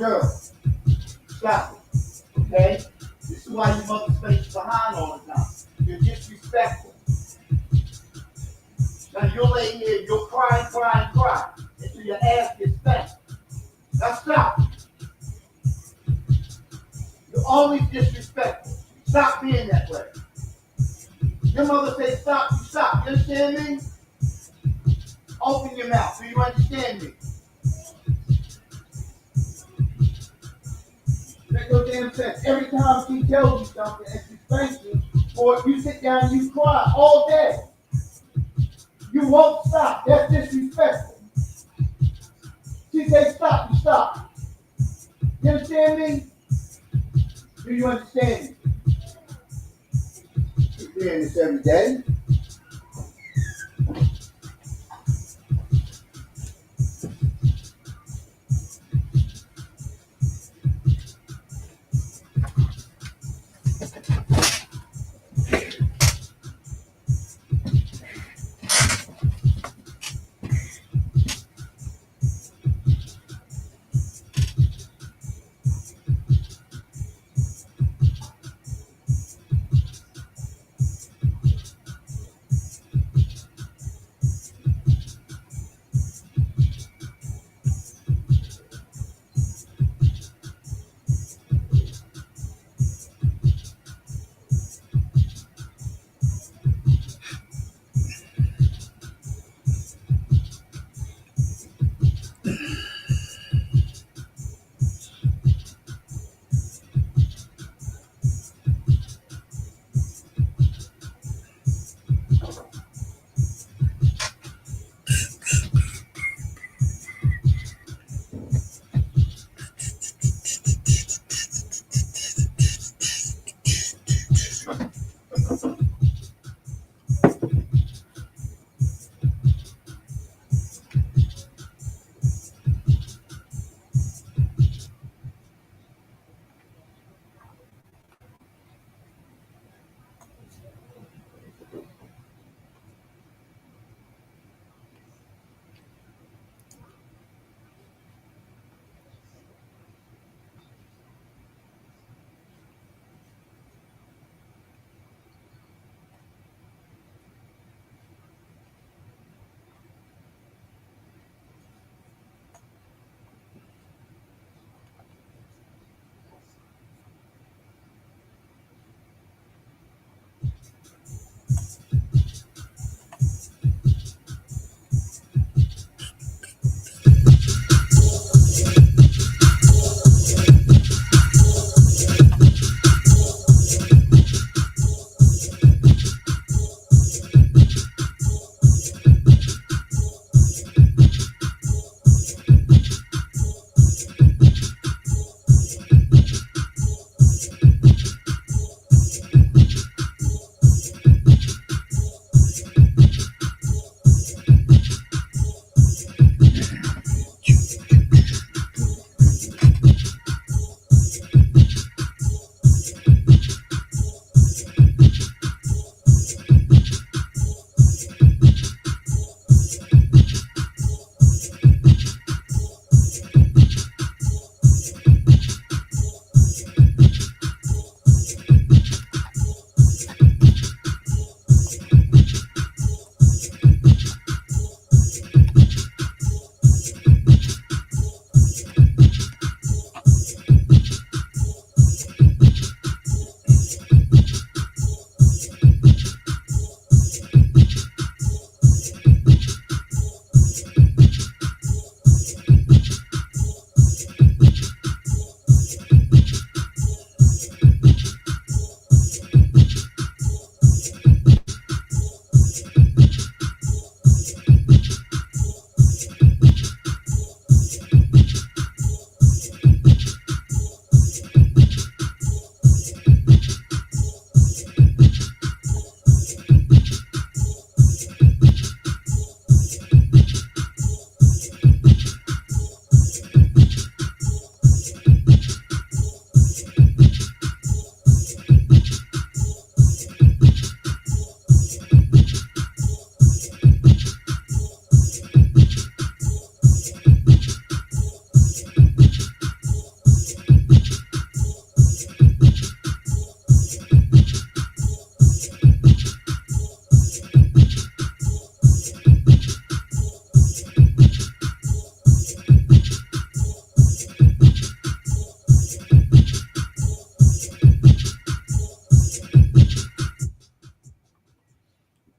girl. Stop it. Okay? This is why your mother's face is behind all the time. You're disrespectful. Now you'll lay here, you'll cry, until your ass gets spanked. Now stop. You're always disrespectful. Stop being that way. Your mother says stop, you stop. You understand me? Open your mouth. Do you understand me? Make no damn sense. Every time she tells you something and she spanks you, or you sit down and you cry all day. You won't stop. That's disrespectful. She says stop, you stop. You understand me? Do you understand me? Keep doing this every day.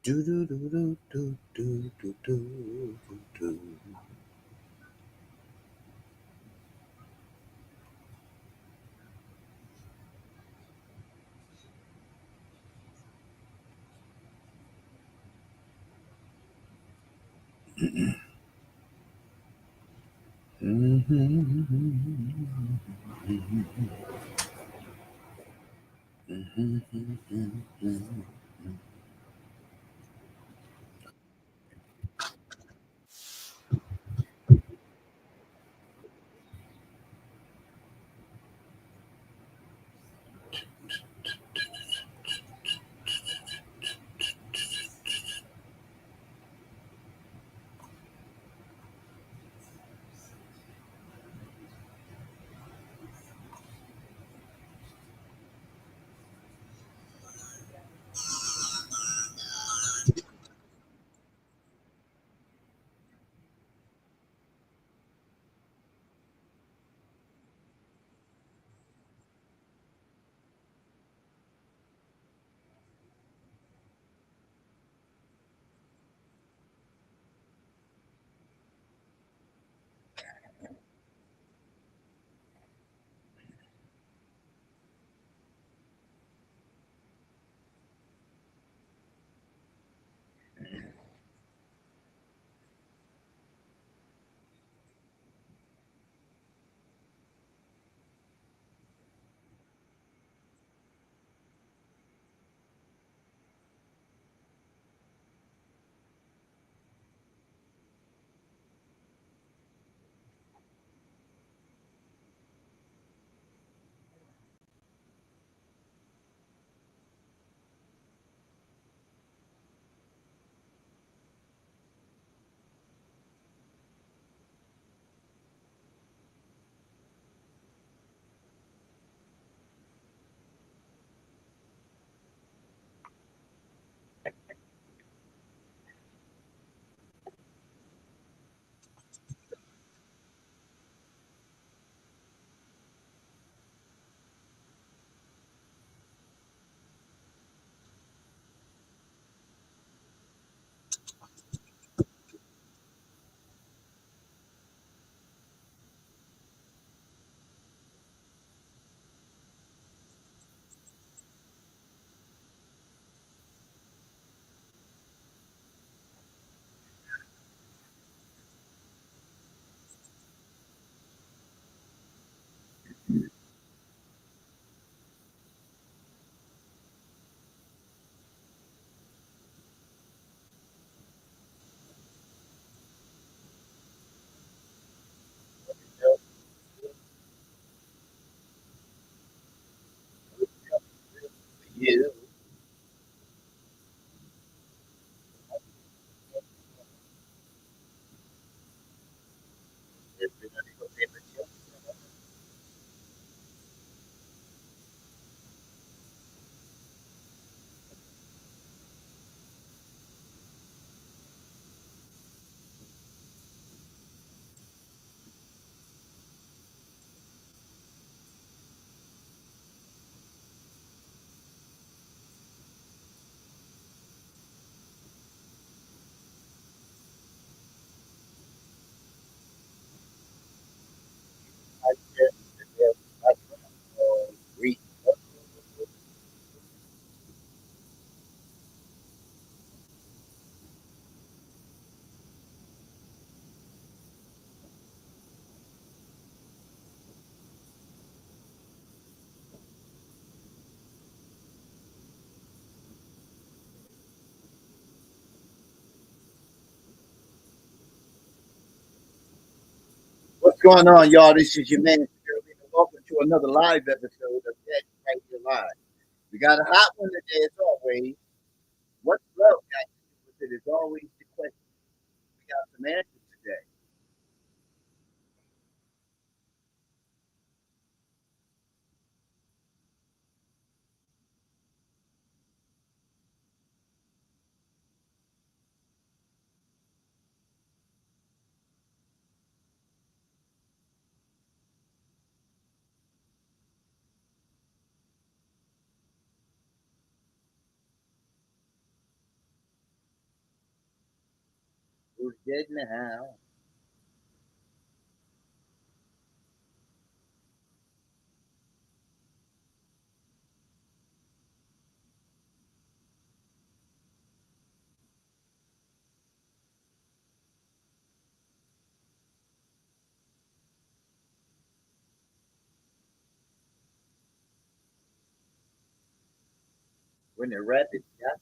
Do do do do do do do do do. Yeah. I guess I read. What's going on, y'all? This is your man, Shirley, and welcome to another live episode of Dead Right Here Live. We got a hot one today, as always. What's love got to do with it? Is always the question. We got some answers today. Who's dead in the house? When the rabbit got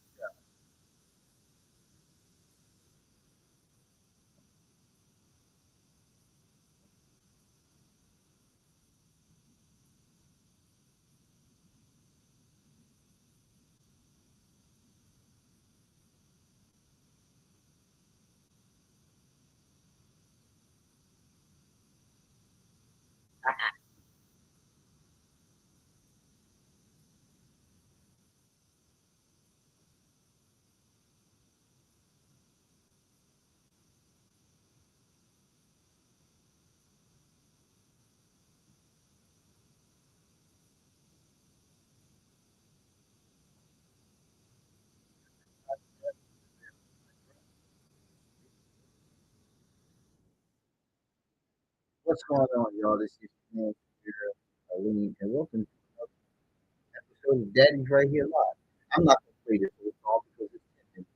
what's going on, y'all? This is man here, Aline, and welcome to another episode of Daddy's Right Here Live. I'm not going to play this whole song because it's 10 minutes.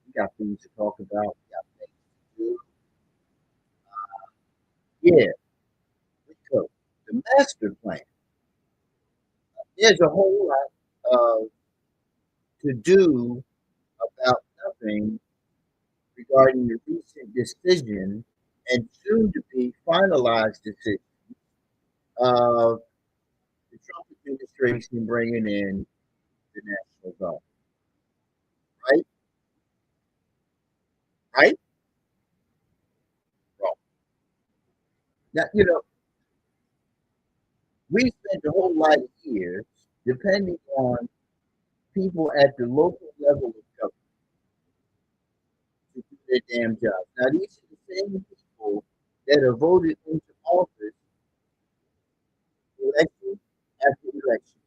We got things to talk about. We got things to do. Yeah, so the master plan. There's a whole lot to do about nothing regarding the recent decision and soon to be finalized decision of the Trump administration bringing in the National Guard. Right? Right? Wrong. Now, we spent a whole lot of years depending on people at the local level of government to do their damn jobs. Now, these are the same people that are voted into office election after election,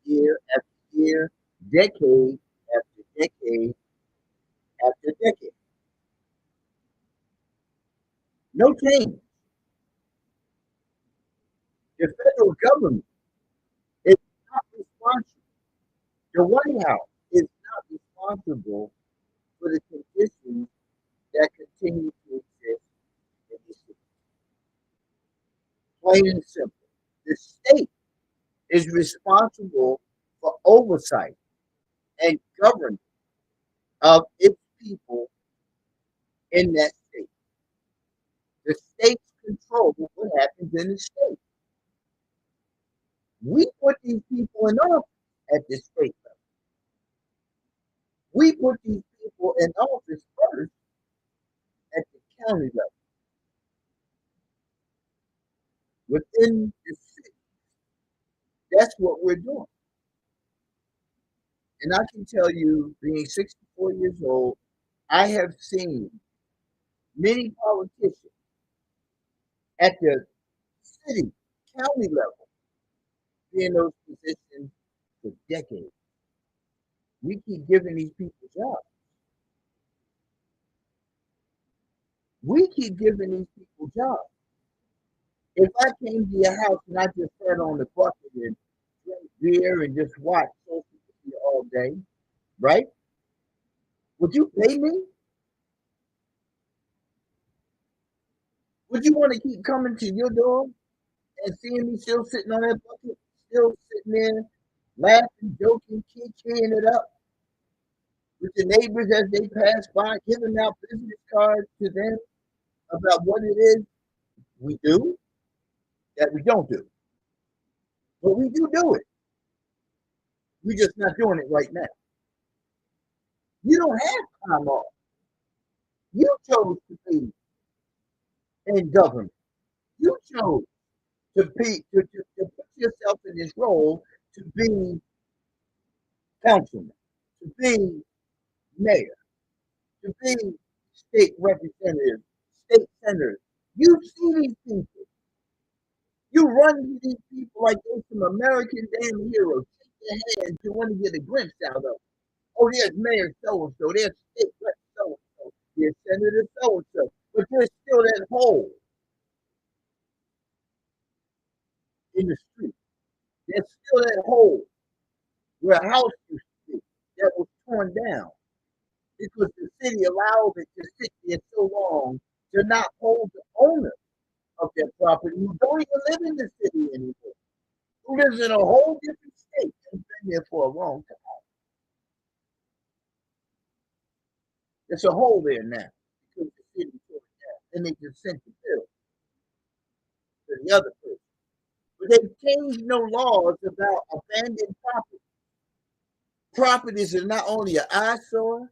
year after year, decade after decade after decade. No change. The federal government is not responsible. The White House is not responsible for the conditions that continue to exist in the city. Plain and simple. The state is responsible for oversight and governance of its people in that state. The states control what happens in the state. We put these people in office at the state level. We put these people in office first at the county level. Within the city, that's what we're doing. And I can tell you, being 64 years old, I have seen many politicians at the city, county level be in those positions for decades. We keep giving these people jobs. We keep giving these people jobs. If I came to your house and I just sat on the bucket and drank beer and just watched social media all day, right? Would you pay me? Would you want to keep coming to your door and seeing me still sitting on that bucket, still sitting there, laughing, joking, keying it up with the neighbors as they pass by, giving out business cards to them about what it is we do that we don't do? But we do it. We're just not doing it right now. You don't have time off. You chose to be in government. You chose to put yourself in this role to be councilman, to be mayor, to be state representative, state senator. You see these people. You run to these people like they're some American damn heroes. Shake their hands. You want to get a glimpse out of them. Oh, there's Mayor so and so. There's State Rep so and so. They're Senator so and so. But there's still that hole in the street. There's still that hole where a house used to be that was torn down because the city allowed it to sit there so long to not hold the owner of that property who don't even live in the city anymore, who lives in a whole different state and been there for a long time. There's a hole there now because the city tore it down. And they just sent the bill to the other person. But they've changed no laws about abandoned property. Properties are not only an eyesore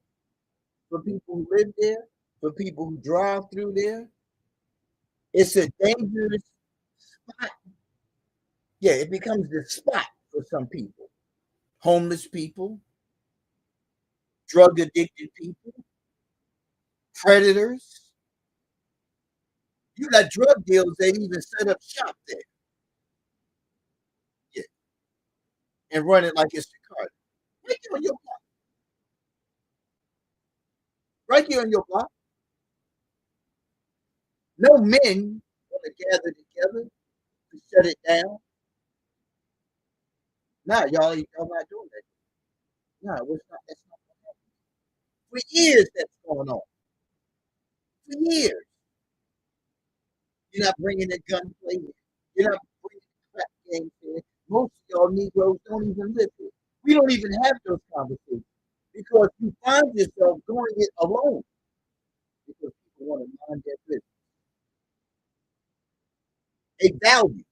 for people who live there, for people who drive through there, it's a dangerous spot. Yeah, it becomes the spot for some people. Homeless people, drug addicted people, predators. You got drug dealers that even set up shop there. Yeah, and run it like it's the car. Right here on your block. Right here on your block. No men want to gather together to shut it down. Nah, y'all not doing that. No, it's not. That's not what happened. For years, that's going on. For years, you're not bringing the gunplay in. You're not bringing the crap games in. Most of y'all Negroes don't even live here. We don't even have those conversations because you find yourself doing it alone because people want to mind their business. A value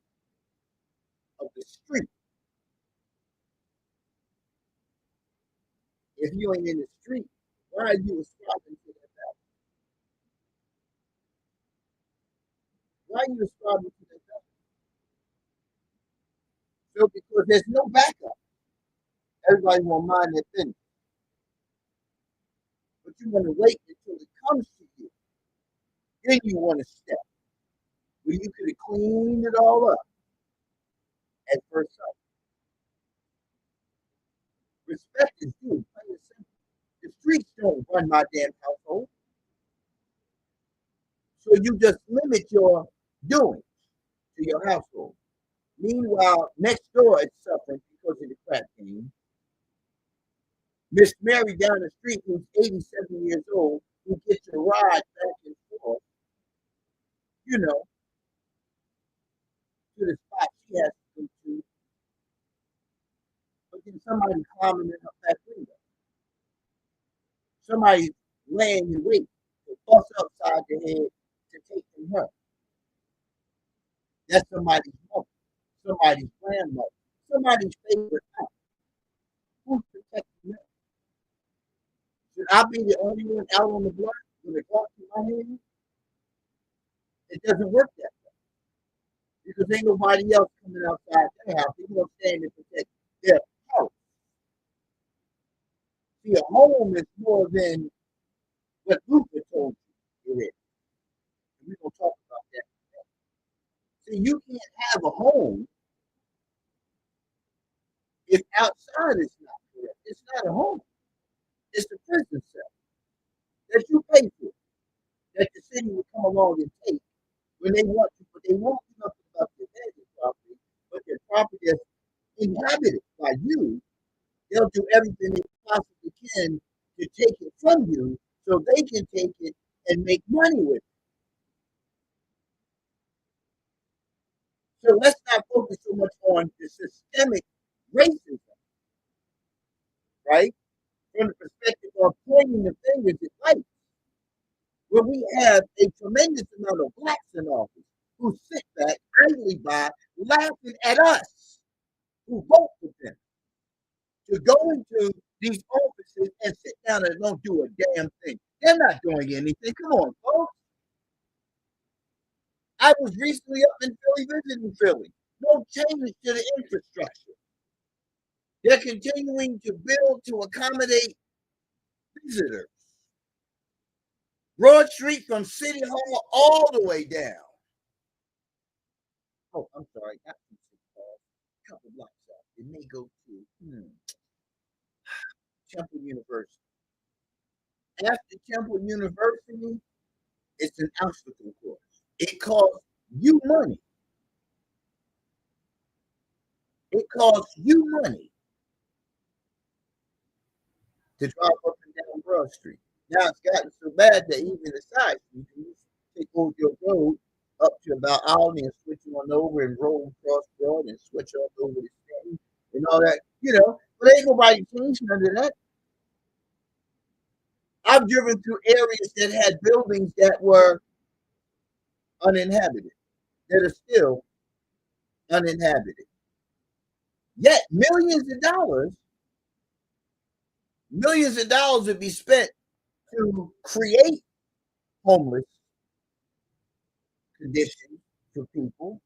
of the street. If you ain't in the street, why are you ascribing to that value? Why are you ascribing to that value? So because there's no backup. Everybody will mind their business. But you want to wait until it comes to you. Then you want to step where you could have cleaned it all up at first sight. Respect is due, plain and simple. The streets don't run my damn household. So you just limit your doing to your household. Meanwhile, next door it's suffering because of the crack game. Miss Mary down the street, who's 87 years old, who gets a ride back and forth, you know, to the spot she has to go to, but then somebody climbing in her back window. Somebody laying in wait to bust upside the head to take from her. That's somebody's mother, somebody's grandmother, somebody's favorite aunt. Who's protecting them? Should I be the only one out on the block with a gun in my hand? It doesn't work that way because ain't nobody else coming outside their house. They're going to stand and protect their house. See, a home is more than what Luther told you it is. And we're going to talk about that. See, you can't have a home if outside is not correct. It's not a home. It's a prison cell that you pay for, that the city will come along and take when they want to, but they won't do nothing about their landed property, but their property is inhabited by you. They'll do everything they possibly can to take it from you so they can take it and make money with it. So let's not focus so much on the systemic racism, right? From the perspective of pointing the fingers at whites, where we have a tremendous amount of blacks in office who sit back idly by, laughing at us who vote for them to go into these offices and sit down and don't do a damn thing. They're not doing anything. Come on, folks. I was recently up in Philly visiting Philly. No changes to the infrastructure. They're continuing to build to accommodate visitors. Broad Street from City Hall all the way down. Oh, I'm sorry, not from City Hall. A couple blocks out. It may go to Temple University. After Temple University, it's an obstacle course. It costs you money. It costs you money to drive up and down Broad Street. Now it's gotten so bad that even the side you can take over your road up to about Alney and switch on over and roll across Broad and switch on over to Stanton and all that, But ain't nobody changed none of that. I've driven through areas that had buildings that were uninhabited, that are still uninhabited. Yet millions of dollars would be spent to create homeless conditions for people,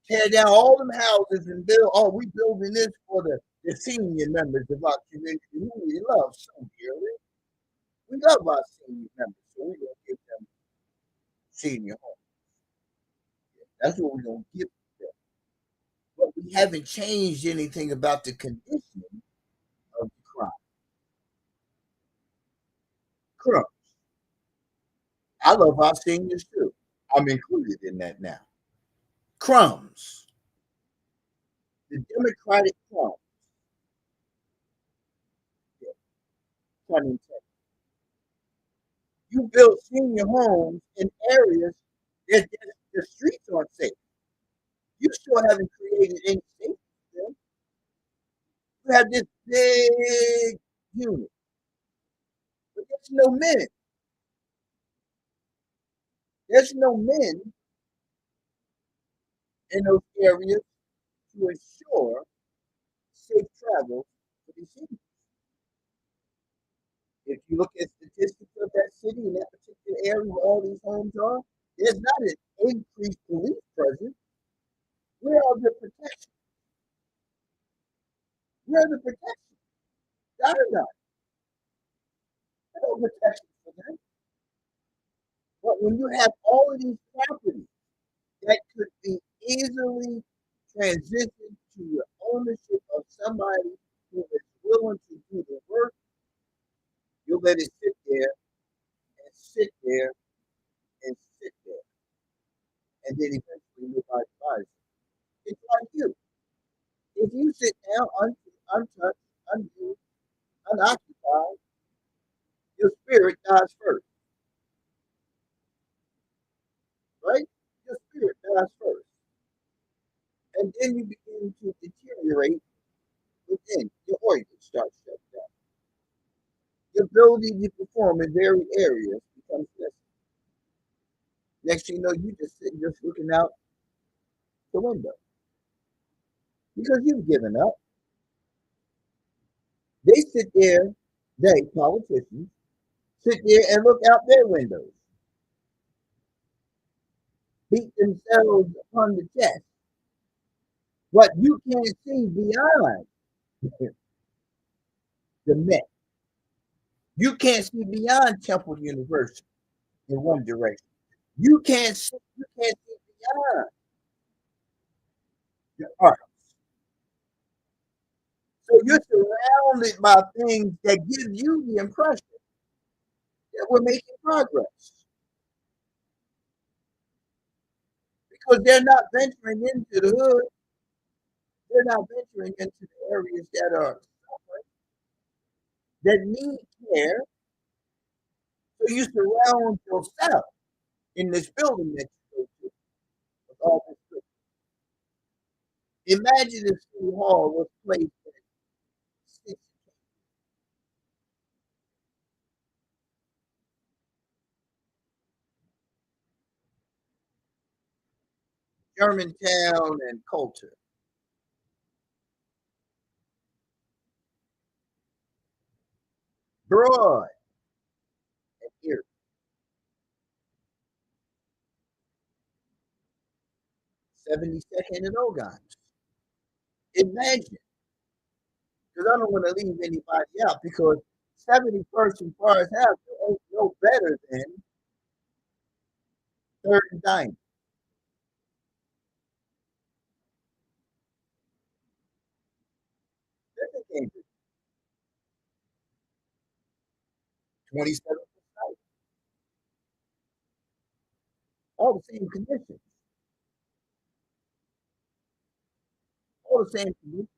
tear down all them houses and build, we building this for the senior members of our community who we love so dearly. We love our senior members, so we're going to give them senior homes. That's what we're going to give them. But we haven't changed anything about the condition of the crime. Crumbs. I love our seniors too. I'm included in that now. Crumbs. The Democratic crumbs. Yeah, pun intended. You build senior homes in areas that the streets aren't safe. You still haven't created any safety for them. You have this big unit, but there's no men. There's no men in those areas to ensure safe travel for these seniors. If you look at statistics of that city in that particular area where all these homes are, there's not an increased police presence. Where are the protections? Where are the protections? That are not. There's no protections for them. But when you have all of these properties that could be easily transitioned to the ownership of somebody who is willing to do the work, you let it sit there and sit there and sit there. And then eventually nobody buys it. It's like you. If you sit down untouched, unused, unoccupied, your spirit dies first, right? Your spirit dies first. And then you begin to deteriorate within. Your organs start shutting down. Your ability to perform in varied areas becomes less. Next thing you know, you just sitting just looking out the window because you've given up. They sit there, politicians, sit there and look out their windows, beat themselves upon the chest. What you can't see beyond the Met. You can't see beyond Temple University in one direction. You can't see beyond the arts. So you're surrounded by things that give you the impression that we're making progress. Because they're not venturing into the hood. They're not venturing into the areas that are suffering, that need care. So you surround yourself in this building that you go to with all this good. Imagine if City Hall was placed in Germantown and Coulter. Broad and Erie. 72nd and Ogons. Imagine, because I don't want to leave anybody out, because 71st and Forest Avenue ain't no better than 3rd and Diamond. when he set up the site. All the same conditions. All the same conditions.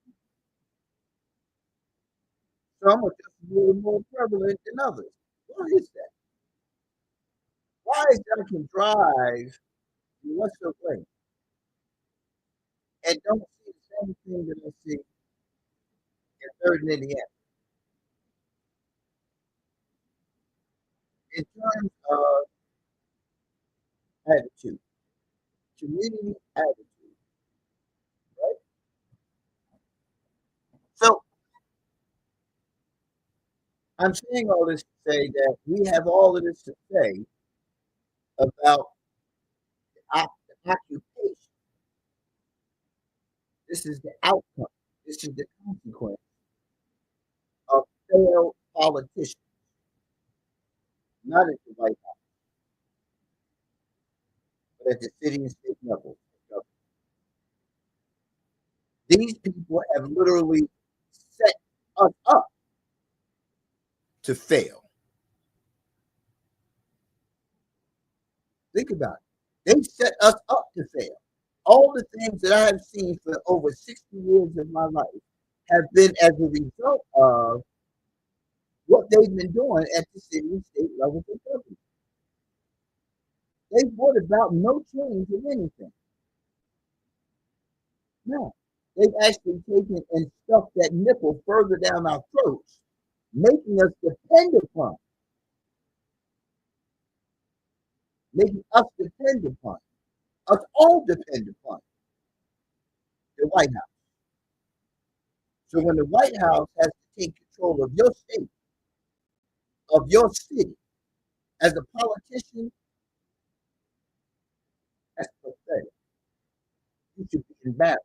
Some are just a little more prevalent than others. Why is that? Why is that I can drive in Western Lane and don't see the same thing that I see in Third and Indiana in terms of attitude, community attitude, right? So I'm saying all this to say that we have all of this to say about the occupation. This is the outcome. This is the consequence of failed politicians, not at the White House, but at the city and state level. These people have literally set us up to fail. Think about it. They set us up to fail. All the things that I have seen for over 60 years of my life have been as a result of what they've been doing at the city and state level of government. They brought about no change in anything. No. They've actually taken and stuffed that nipple further down our throats, making us depend upon, making us depend upon, us all depend upon the White House. So when the White House has to take control of your state, of your city, as a politician, that's pathetic. You should be embarrassed.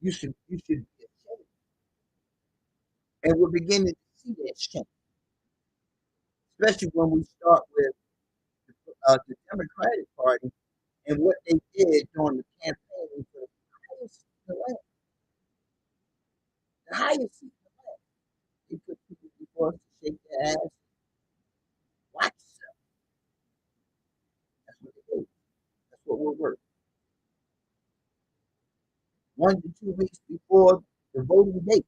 You should be ashamed. And we're beginning to see that shame, especially when we start with the Democratic Party and what they did during the campaign for the highest seat in the land. The highest seat in the land. They put people before us to shake their ass. Watch yourself. That's what they do. That's what we're worth. 1 to 2 weeks before the voting date.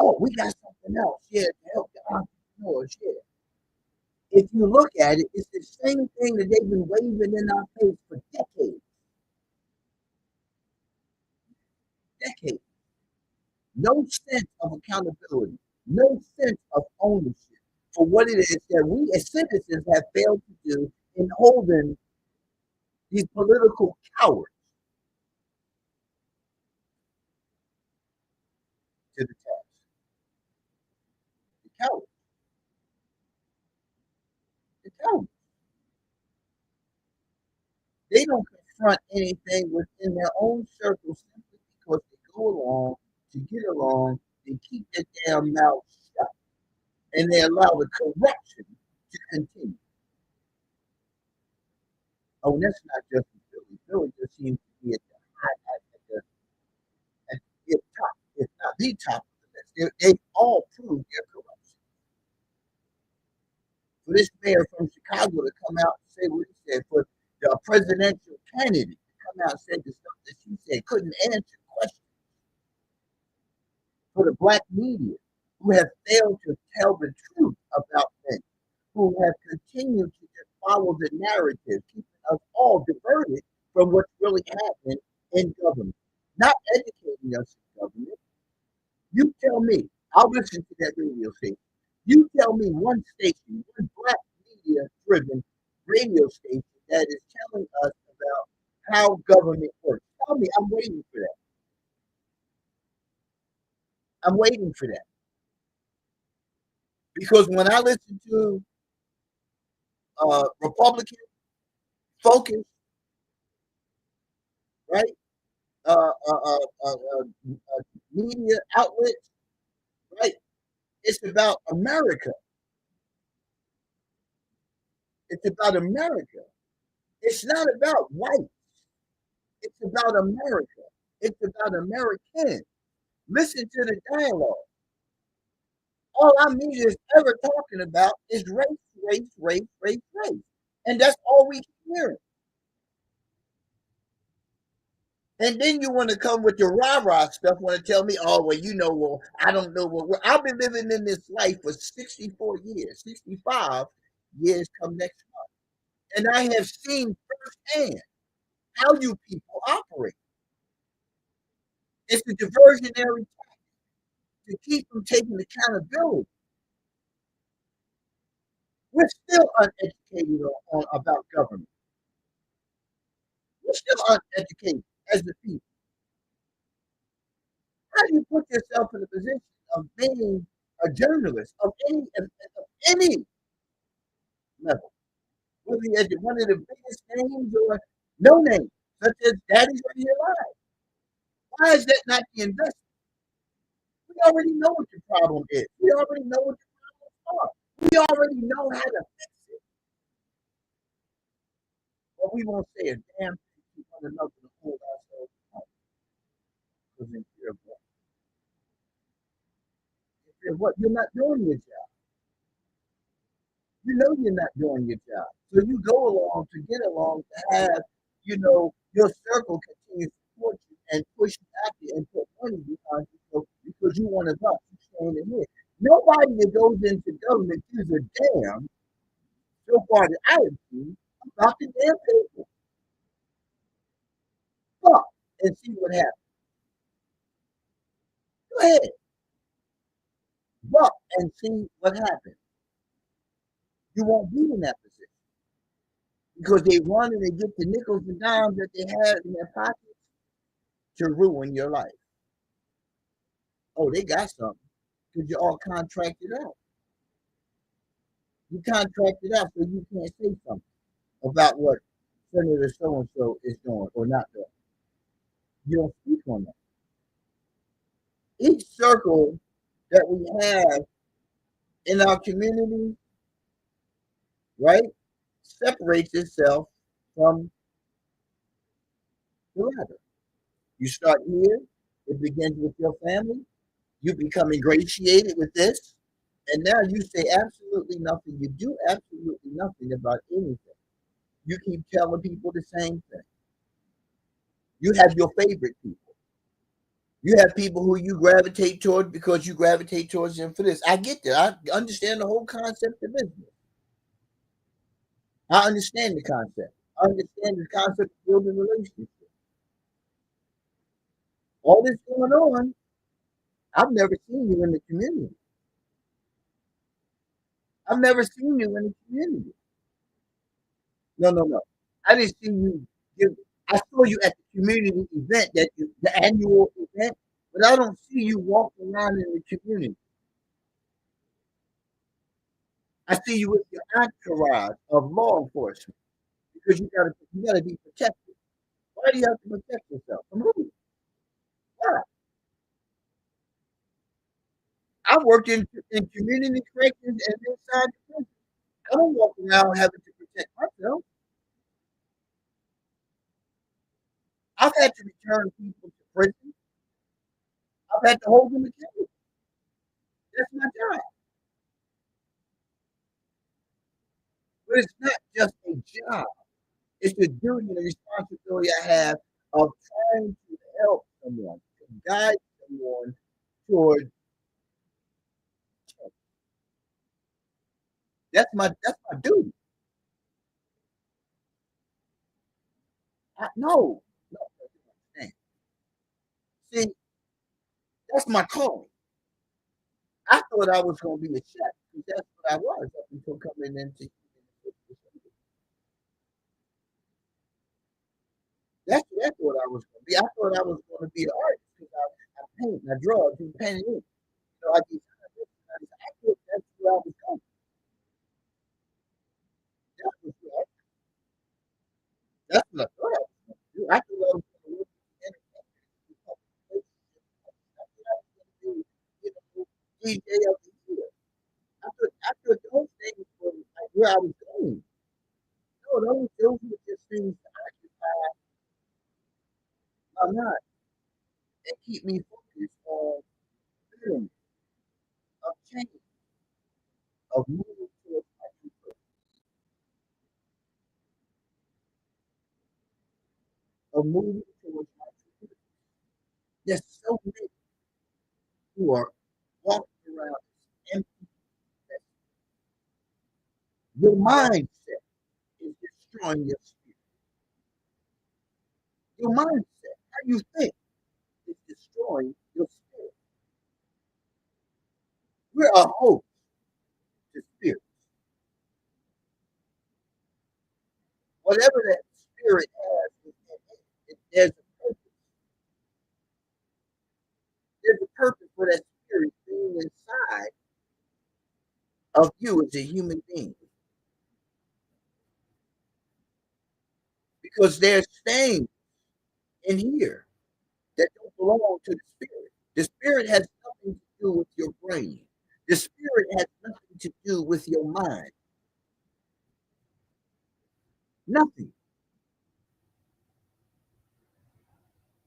Oh, we got something else here to help the entrepreneurs here. If you look at it, it's the same thing that they've been waving in our face for decades. Decades. No sense of accountability, no sense of ownership for what it is that we as citizens have failed to do in holding these political cowards to the task. The cowards. The cowards. They don't confront anything within their own circle simply because they go along to get along and keep their damn mouths shut. And they allow the corruption to continue. Oh, and that's not just Philly. Philly just seems to be at the high, at the top, if not the top of the list. They all prove their corruption. For this mayor from Chicago to come out and say what he said, for the presidential candidate to come out and say the stuff that she said, couldn't answer questions, for the black media who have failed to tell the truth about things, who have continued to just follow the narrative, keeping us all diverted from what's really happening in government, not educating us in government. You tell me, I'll listen to that radio station. You tell me one station, one black media driven radio station that is telling us about how government works. Tell me, I'm waiting for that. I'm waiting for that. Because when I listen to Republican focus, right, uh, uh, uh, uh, media outlets, right, it's about America. It's about America. It's not about white. It's about America. It's about Americans. Listen to the dialogue. All our media is ever talking about is race, race, race, race, race. And that's all we keep hearing. And then you want to come with your rah-rah stuff, want to tell me, oh, well, well, I don't know what I've been living in this life for 64 years, 65 years come next month. And I have seen firsthand how you people operate. It's a diversionary to keep from taking accountability. We're still uneducated about government. We're still uneducated as a people. How do you put yourself in a position of being a journalist of any level? Whether you're one of the biggest names or no name, such as Daddy's Radio Live. Why is that not the investment? We already know what your problem is. We already know what your problems are. We already know how to fix it. But we won't say a damn thing to one another to hold ourselves up. Because in fear of what? In fear of what? You're not doing your job. You know you're not doing your job. So you go along to get along to have, your circle continue to support you and push you out there and put money behind you because you want to go. You stand in here. Nobody that goes into government gives a damn, so far that I have seen, about the damn people. Fuck and see what happens. Go ahead. Fuck and see what happens. You won't be in that position because they run and they get the nickels and dimes that they have in their pockets to ruin your life. Oh, they got something because you're all contracted out. You contracted out so you can't say something about what Senator so and so is doing or not doing. You don't speak on that. Each circle that we have in our community, right, separates itself from the ladder. You start here, it begins with your family, you become ingratiated with this, and now you say absolutely nothing. You do absolutely nothing about anything. You keep telling people the same thing. You have your favorite people. You have people who you gravitate toward because you gravitate towards them for this. I get that. I understand the whole concept of business. I understand the concept. I understand the concept of building relationships. All this going on, I've never seen you in the community. I've never seen you in the community. No, no, no. I didn't see you give. I saw you at the community event, the annual event, but I don't see you walking around in the community. I see you with your entourage of law enforcement because you gotta be protected. Why do you have to protect yourself? From who? Why? I worked in community corrections and inside the prison. I don't walk around having to protect myself. I've had to return people to prison. I've had to hold them accountable. That's my job. But it's not just a job. It's the duty and the responsibility I have of trying to help someone, to guide someone toward change. That's my duty. No, no, man. See, that's my calling. I thought I was going to be a chef because that's what I was up until coming into. That's what I was going to be. I thought I was going to be an artist because I paint, I draw, I do painting. I thought that's where I was going. That was where That's what I thought I was going to do. I thought I was going to work in entertainment. I thought I was going to do, DJ of the year. I thought those things were like where I was going. No, those were just things to occupy my mind and keep me focused on feeling of change. are moving towards my. There's so many who are walking around empty. Your mindset is destroying your spirit. Your mindset, how you think, is destroying your spirit. We're a host to spirit. Whatever that spirit has, there's a purpose. There's a purpose for that spirit being inside of you as a human being. Because there's things in here that don't belong to the spirit. The spirit has nothing to do with your brain. The spirit has nothing to do with your mind. Nothing.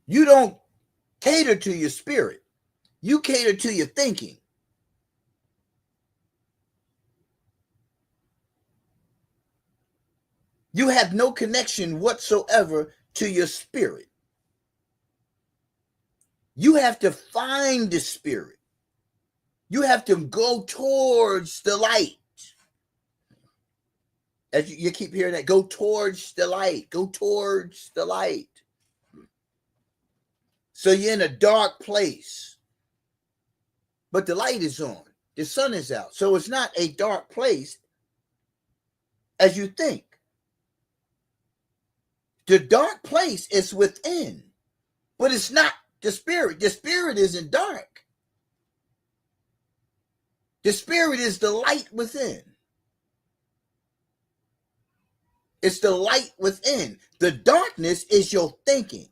You don't cater to your spirit. You cater to your thinking. You have no connection whatsoever to your spirit. You have to find the spirit. You have to go towards the light. As you keep hearing that, go towards the light. Go towards the light. So you're in a dark place, but the light is on. The sun is out. So it's not a dark place as you think. The dark place is within, but it's not the spirit. The spirit isn't dark. The spirit is the light within. It's the light within. The darkness is your thinking.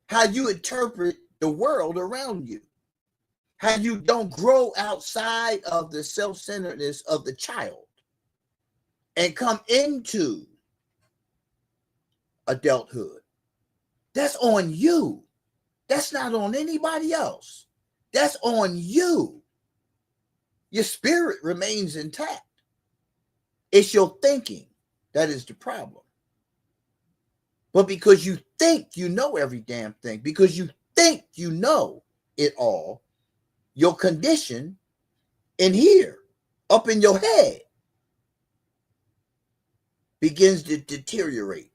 How you interpret the world around you. How you don't grow outside of the self-centeredness of the child and come into adulthood. That's on you. That's not on anybody else. That's on you. Your spirit remains intact. It's your thinking that is the problem. But because you think you know every damn thing, because you think you know it all, your condition in here, up in your head, begins to deteriorate.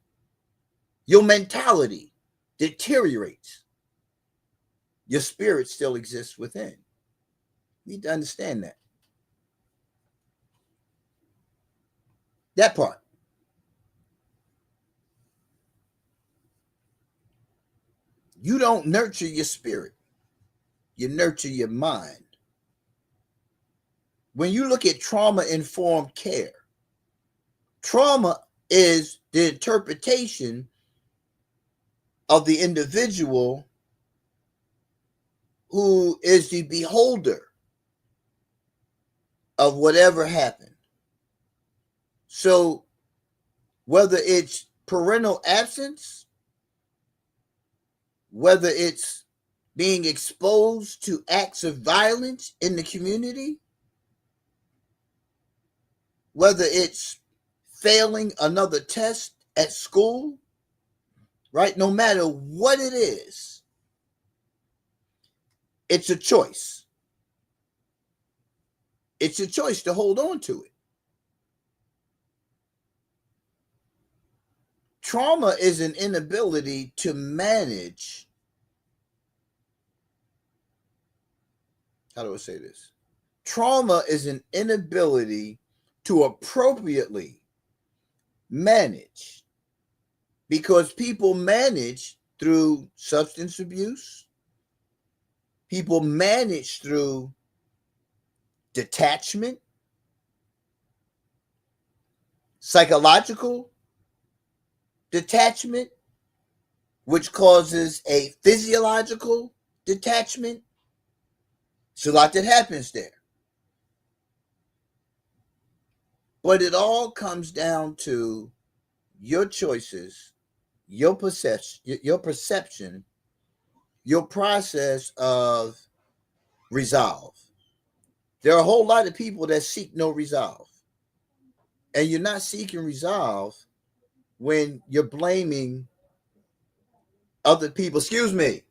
Your mentality deteriorates. Your spirit still exists within. You need to understand that. That part. You don't nurture your spirit. You nurture your mind. When you look at trauma-informed care, trauma is the interpretation of the individual who is the beholder of whatever happened. So whether it's parental absence, whether it's being exposed to acts of violence in the community, whether it's failing another test at school, right? No matter what it is, it's a choice. It's a choice to hold on to it. Trauma is an inability to manage. How do I say this? Trauma is an inability to appropriately manage, because people manage through substance abuse. People manage through detachment, psychological detachment, which causes a physiological detachment. It's a lot that happens there. But it all comes down to your choices, your perception, your process of resolve. There are a whole lot of people that seek no resolve. And you're not seeking resolve when you're blaming other people. Excuse me.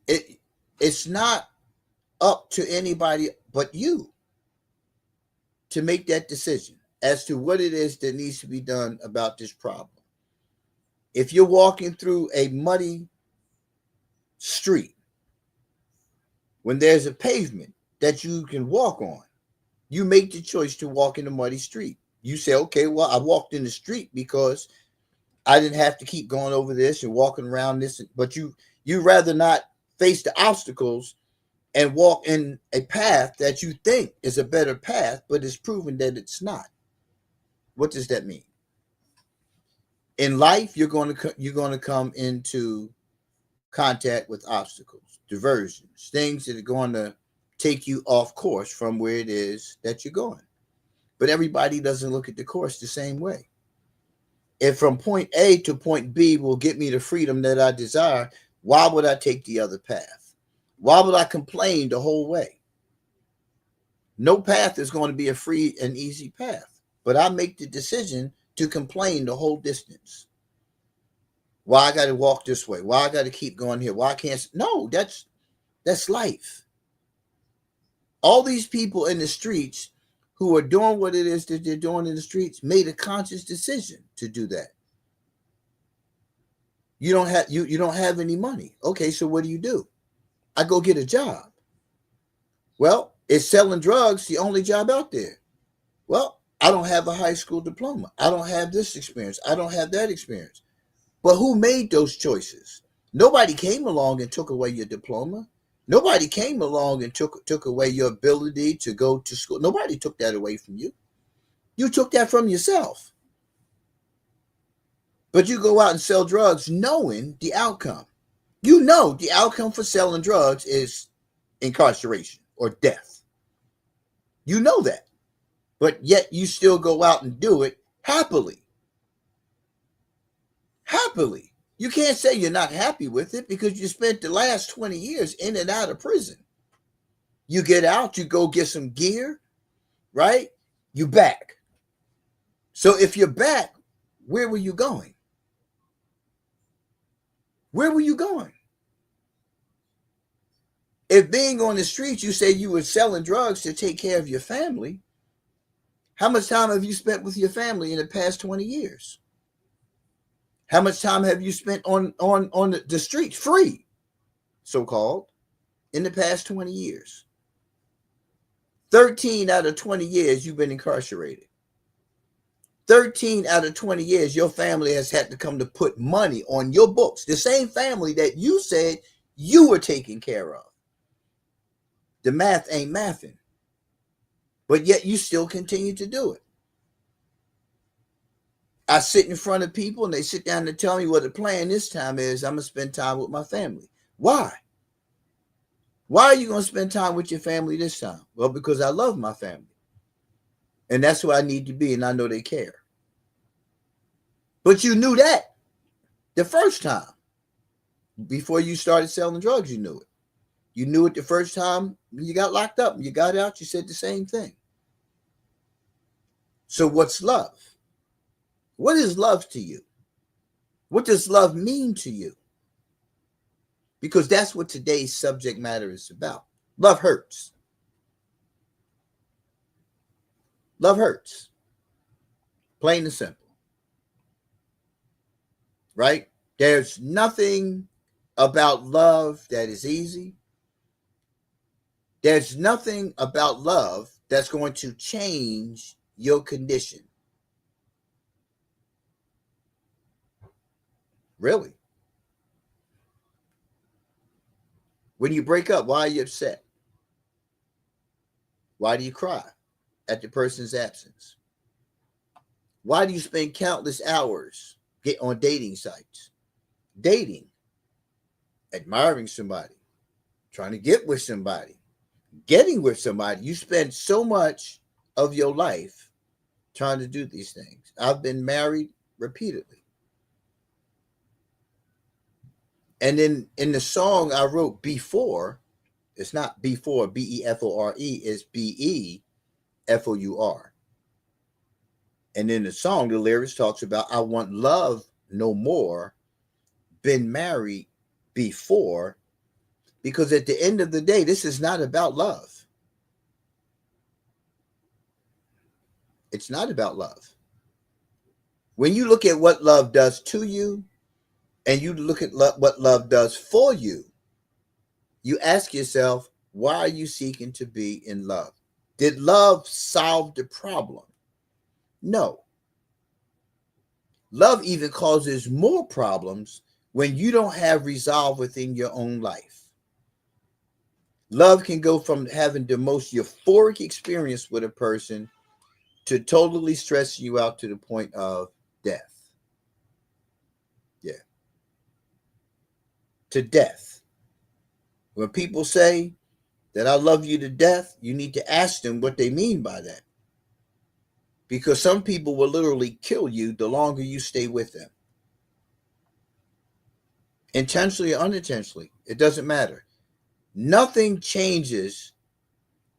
It it's not up to anybody but you to make that decision as to what it is that needs to be done about this problem. If you're walking through a muddy street when there's a pavement that you can walk on, you make the choice to walk in the muddy street. You say, okay, well, I walked in the street because I didn't have to keep going over this and walking around this, but you rather not face the obstacles and walk in a path that you think is a better path, but it's proven that it's not. What does that mean? In life, you're going to come into contact with obstacles, diversions, things that are going to take you off course from where it is that you're going. But everybody doesn't look at the course the same way. If from point A to point B will get me the freedom that I desire, why would I take the other path? Why would I complain the whole way? No path is going to be a free and easy path, but I make the decision to complain the whole distance. Why I got to walk this way? Why I got to keep going here? Why I can't? No, that's life. All these people in the streets who are doing what it is that they're doing in the streets made a conscious decision to do that. You don't have any money. Okay, so what do? I go get a job. Well, is selling drugs the only job out there? Well, I don't have a high school diploma. I don't have this experience. I don't have that experience. But who made those choices? Nobody came along and took away your diploma. Nobody came along and took away your ability to go to school. Nobody took that away from you. You took that from yourself. But you go out and sell drugs knowing the outcome. You know the outcome for selling drugs is incarceration or death. You know that. But yet you still go out and do it happily. Happily. You can't say you're not happy with it because you spent the last 20 years in and out of prison. You get out, you go get some gear, right? You back. So if you're back, where were you going? Where were you going? If being on the streets, you say you were selling drugs to take care of your family, how much time have you spent with your family in the past 20 years? How much time have you spent on the streets, free, so-called, in the past 20 years? 13 out of 20 years, you've been incarcerated. 13 out of 20 years, your family has had to come to put money on your books. The same family that you said you were taking care of. The math ain't mathing. But yet you still continue to do it. I sit in front of people and they sit down and tell me what the plan this time is. I'm going to spend time with my family. Why? Why are you going to spend time with your family this time? Well, because I love my family. And that's who I need to be, and I know they care. But you knew that the first time. Before you started selling drugs, you knew it. You knew it the first time when you got locked up and you got out, you said the same thing. So what's love? What is love to you? What does love mean to you? Because that's what today's subject matter is about. Love hurts. Love hurts. Plain and simple. Right? There's nothing about love that is easy. There's nothing about love that's going to change your condition. Really? When you break up, why are you upset? Why do you cry at the person's absence? Why do you spend countless hours on dating sites? Dating, admiring somebody, trying to get with somebody, getting with somebody. You spend so much of your life trying to do these things. I've been married repeatedly. And then in the song I wrote before, it's not before, Before, it's Befour. And in the song, the lyrics talks about, I want love no more, been married before, because at the end of the day, this is not about love. It's not about love. When you look at what love does to you and you look at what love does for you, you ask yourself, why are you seeking to be in love? Did love solve the problem? No. Love even causes more problems when you don't have resolve within your own life. Love can go from having the most euphoric experience with a person to totally stressing you out to the point of death. Yeah. To death. When people say that I love you to death, you need to ask them what they mean by that. Because some people will literally kill you the longer you stay with them. Intentionally or unintentionally, it doesn't matter. Nothing changes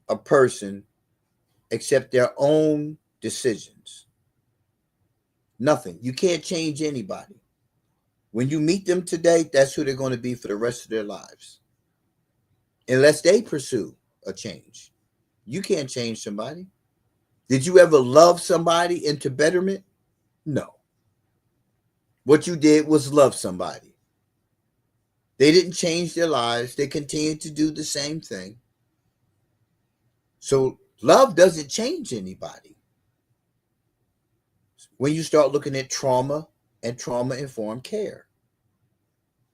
a person except their own decisions. Nothing. You can't change anybody. When you meet them today, that's who they're going to be for the rest of their lives. Unless they pursue a change. You can't change somebody. Did you ever love somebody into betterment? No. What you did was love somebody. They didn't change their lives. They continued to do the same thing. So love doesn't change anybody. When you start looking at trauma and trauma-informed care,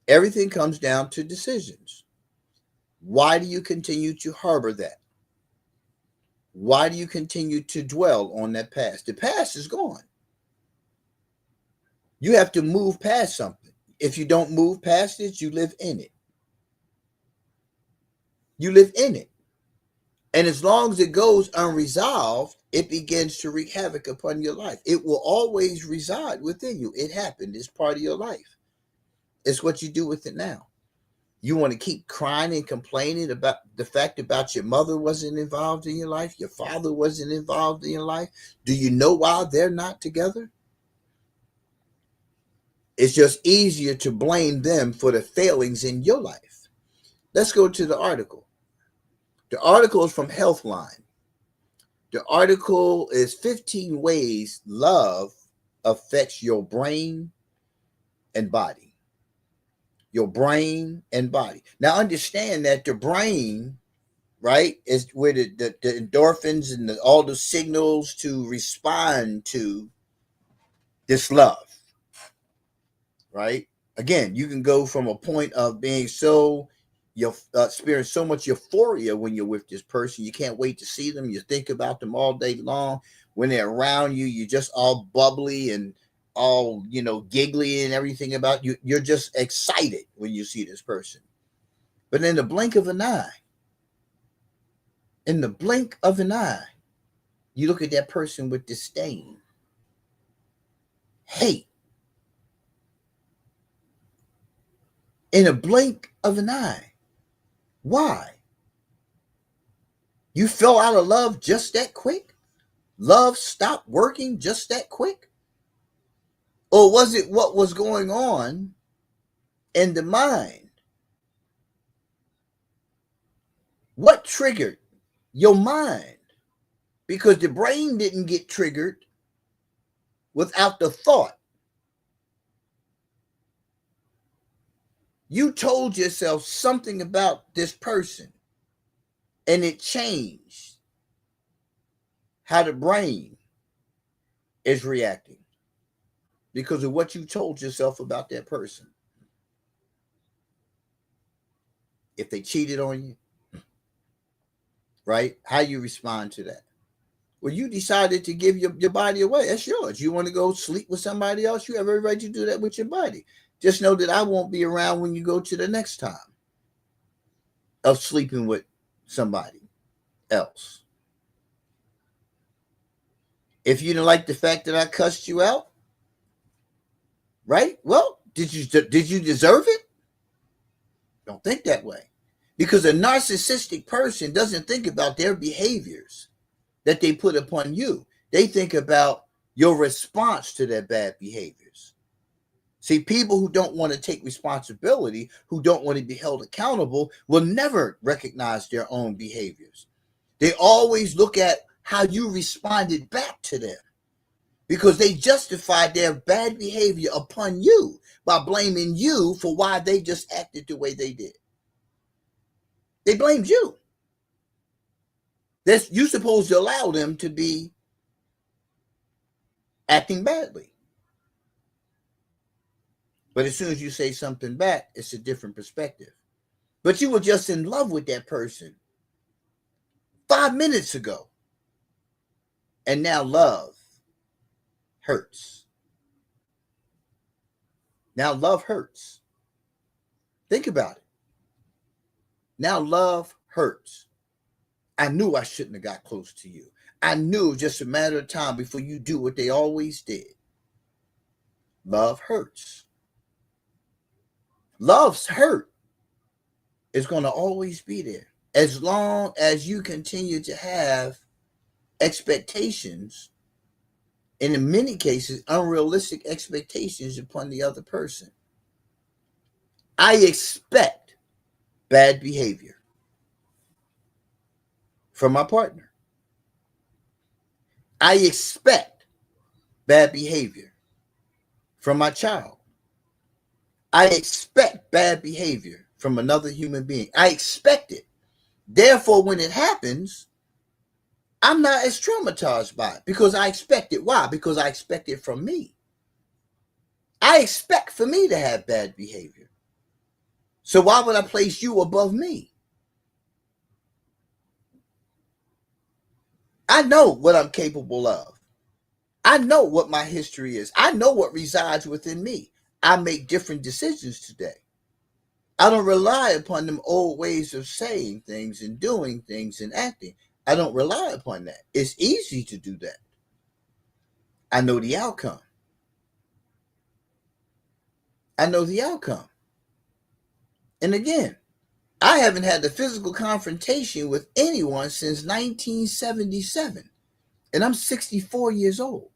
everything comes down to decisions. Why do you continue to harbor that? Why do you continue to dwell on that past? The past is gone. You have to move past something. If you don't move past it, you live in it. You live in it. And as long as it goes unresolved, it begins to wreak havoc upon your life. It will always reside within you. It happened. It's part of your life. It's what you do with it now. You want to keep crying and complaining about the fact about your mother wasn't involved in your life, your father wasn't involved in your life. Do you know why they're not together? It's just easier to blame them for the failings in your life. Let's go to the article. The article is from Healthline. The article is 15 ways love affects your brain and body. Your brain and body. Now understand that the brain, right, is where the endorphins and all the signals to respond to this love, right? Again, you can go from a point of being so you experience so much euphoria when you're with this person. You can't wait to see them. You think about them all day long. When they're around you, you're just all bubbly and all, giggly and everything about you. You're just excited when you see this person. But in the blink of an eye, you look at that person with disdain, hate. In a blink of an eye. Why? You fell out of love just that quick? Love stopped working just that quick? Or was it what was going on in the mind? What triggered your mind? Because the brain didn't get triggered without the thought. You told yourself something about this person and it changed how the brain is reacting because of what you told yourself about that person. If they cheated on you, right? How you respond to that? Well, you decided to give your body away. That's yours. You want to go sleep with somebody else? You have every right to do that with your body. Just know that I won't be around when you go to the next time of sleeping with somebody else. If you didn't like the fact that I cussed you out, right? Well, did you deserve it? Don't think that way. Because a narcissistic person doesn't think about their behaviors that they put upon you. They think about your response to their bad behaviors. See, people who don't want to take responsibility, who don't want to be held accountable, will never recognize their own behaviors. They always look at how you responded back to them because they justify their bad behavior upon you by blaming you for why they just acted the way they did. They blamed you. You're supposed to allow them to be acting badly. But as soon as you say something back, it's a different perspective. But you were just in love with that person 5 minutes ago. And now love hurts. Now love hurts. Think about it. Now love hurts. I knew I shouldn't have got close to you. I knew just a matter of time before you do what they always did. Love hurts. Love's hurt is going to always be there as long as you continue to have expectations, and in many cases, unrealistic expectations upon the other person. I expect bad behavior from my partner. I expect bad behavior from my child. I expect bad behavior from another human being. I expect it. Therefore, when it happens, I'm not as traumatized by it because I expect it. Why? Because I expect it from me. I expect for me to have bad behavior. So why would I place you above me? I know what I'm capable of. I know what my history is. I know what resides within me. I make different decisions today. I don't rely upon them old ways of saying things and doing things and acting. I don't rely upon that. It's easy to do that. I know the outcome. I know the outcome. And again, I haven't had the physical confrontation with anyone since 1977. And I'm 64 years old.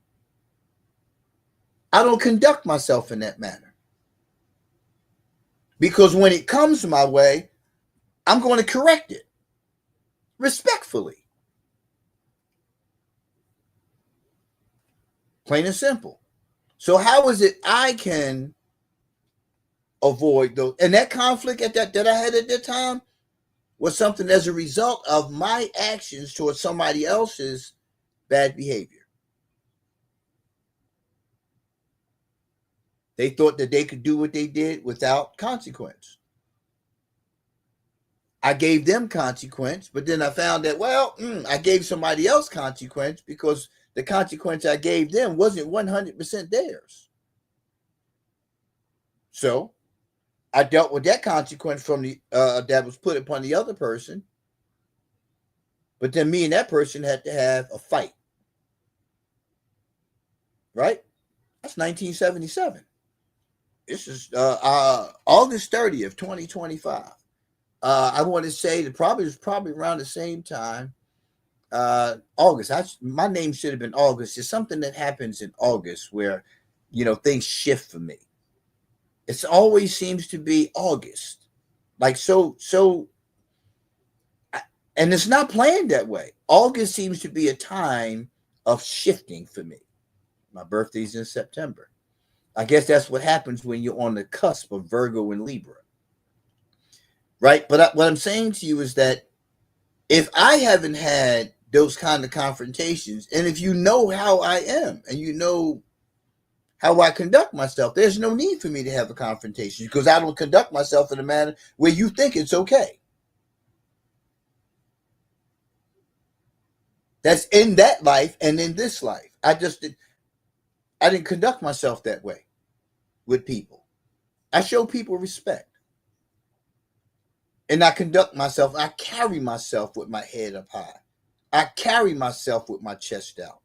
I don't conduct myself in that manner. Because when it comes my way, I'm going to correct it respectfully. Plain and simple. So how is it I can avoid those? And that conflict that I had at that time was something as a result of my actions towards somebody else's bad behavior. They thought that they could do what they did without consequence. I gave them consequence, but then I found that, I gave somebody else consequence because the consequence I gave them wasn't 100% theirs. So I dealt with that consequence from that was put upon the other person. But then me and that person had to have a fight. Right? That's 1977. This is August 30th, 2025. I want to say that it was probably around the same time. August. My name should have been August. It's something that happens in August where, things shift for me. It always seems to be August. Like so, and it's not planned that way. August seems to be a time of shifting for me. My birthday's in September. I guess that's what happens when you're on the cusp of Virgo and Libra. Right? But what I'm saying to you is that if I haven't had those kind of confrontations, and if you know how I am and you know how I conduct myself, there's no need for me to have a confrontation because I don't conduct myself in a manner where you think it's okay. That's in that life and in this life. I didn't conduct myself that way with people. I show people respect. And I carry myself with my head up high. I carry myself with my chest out.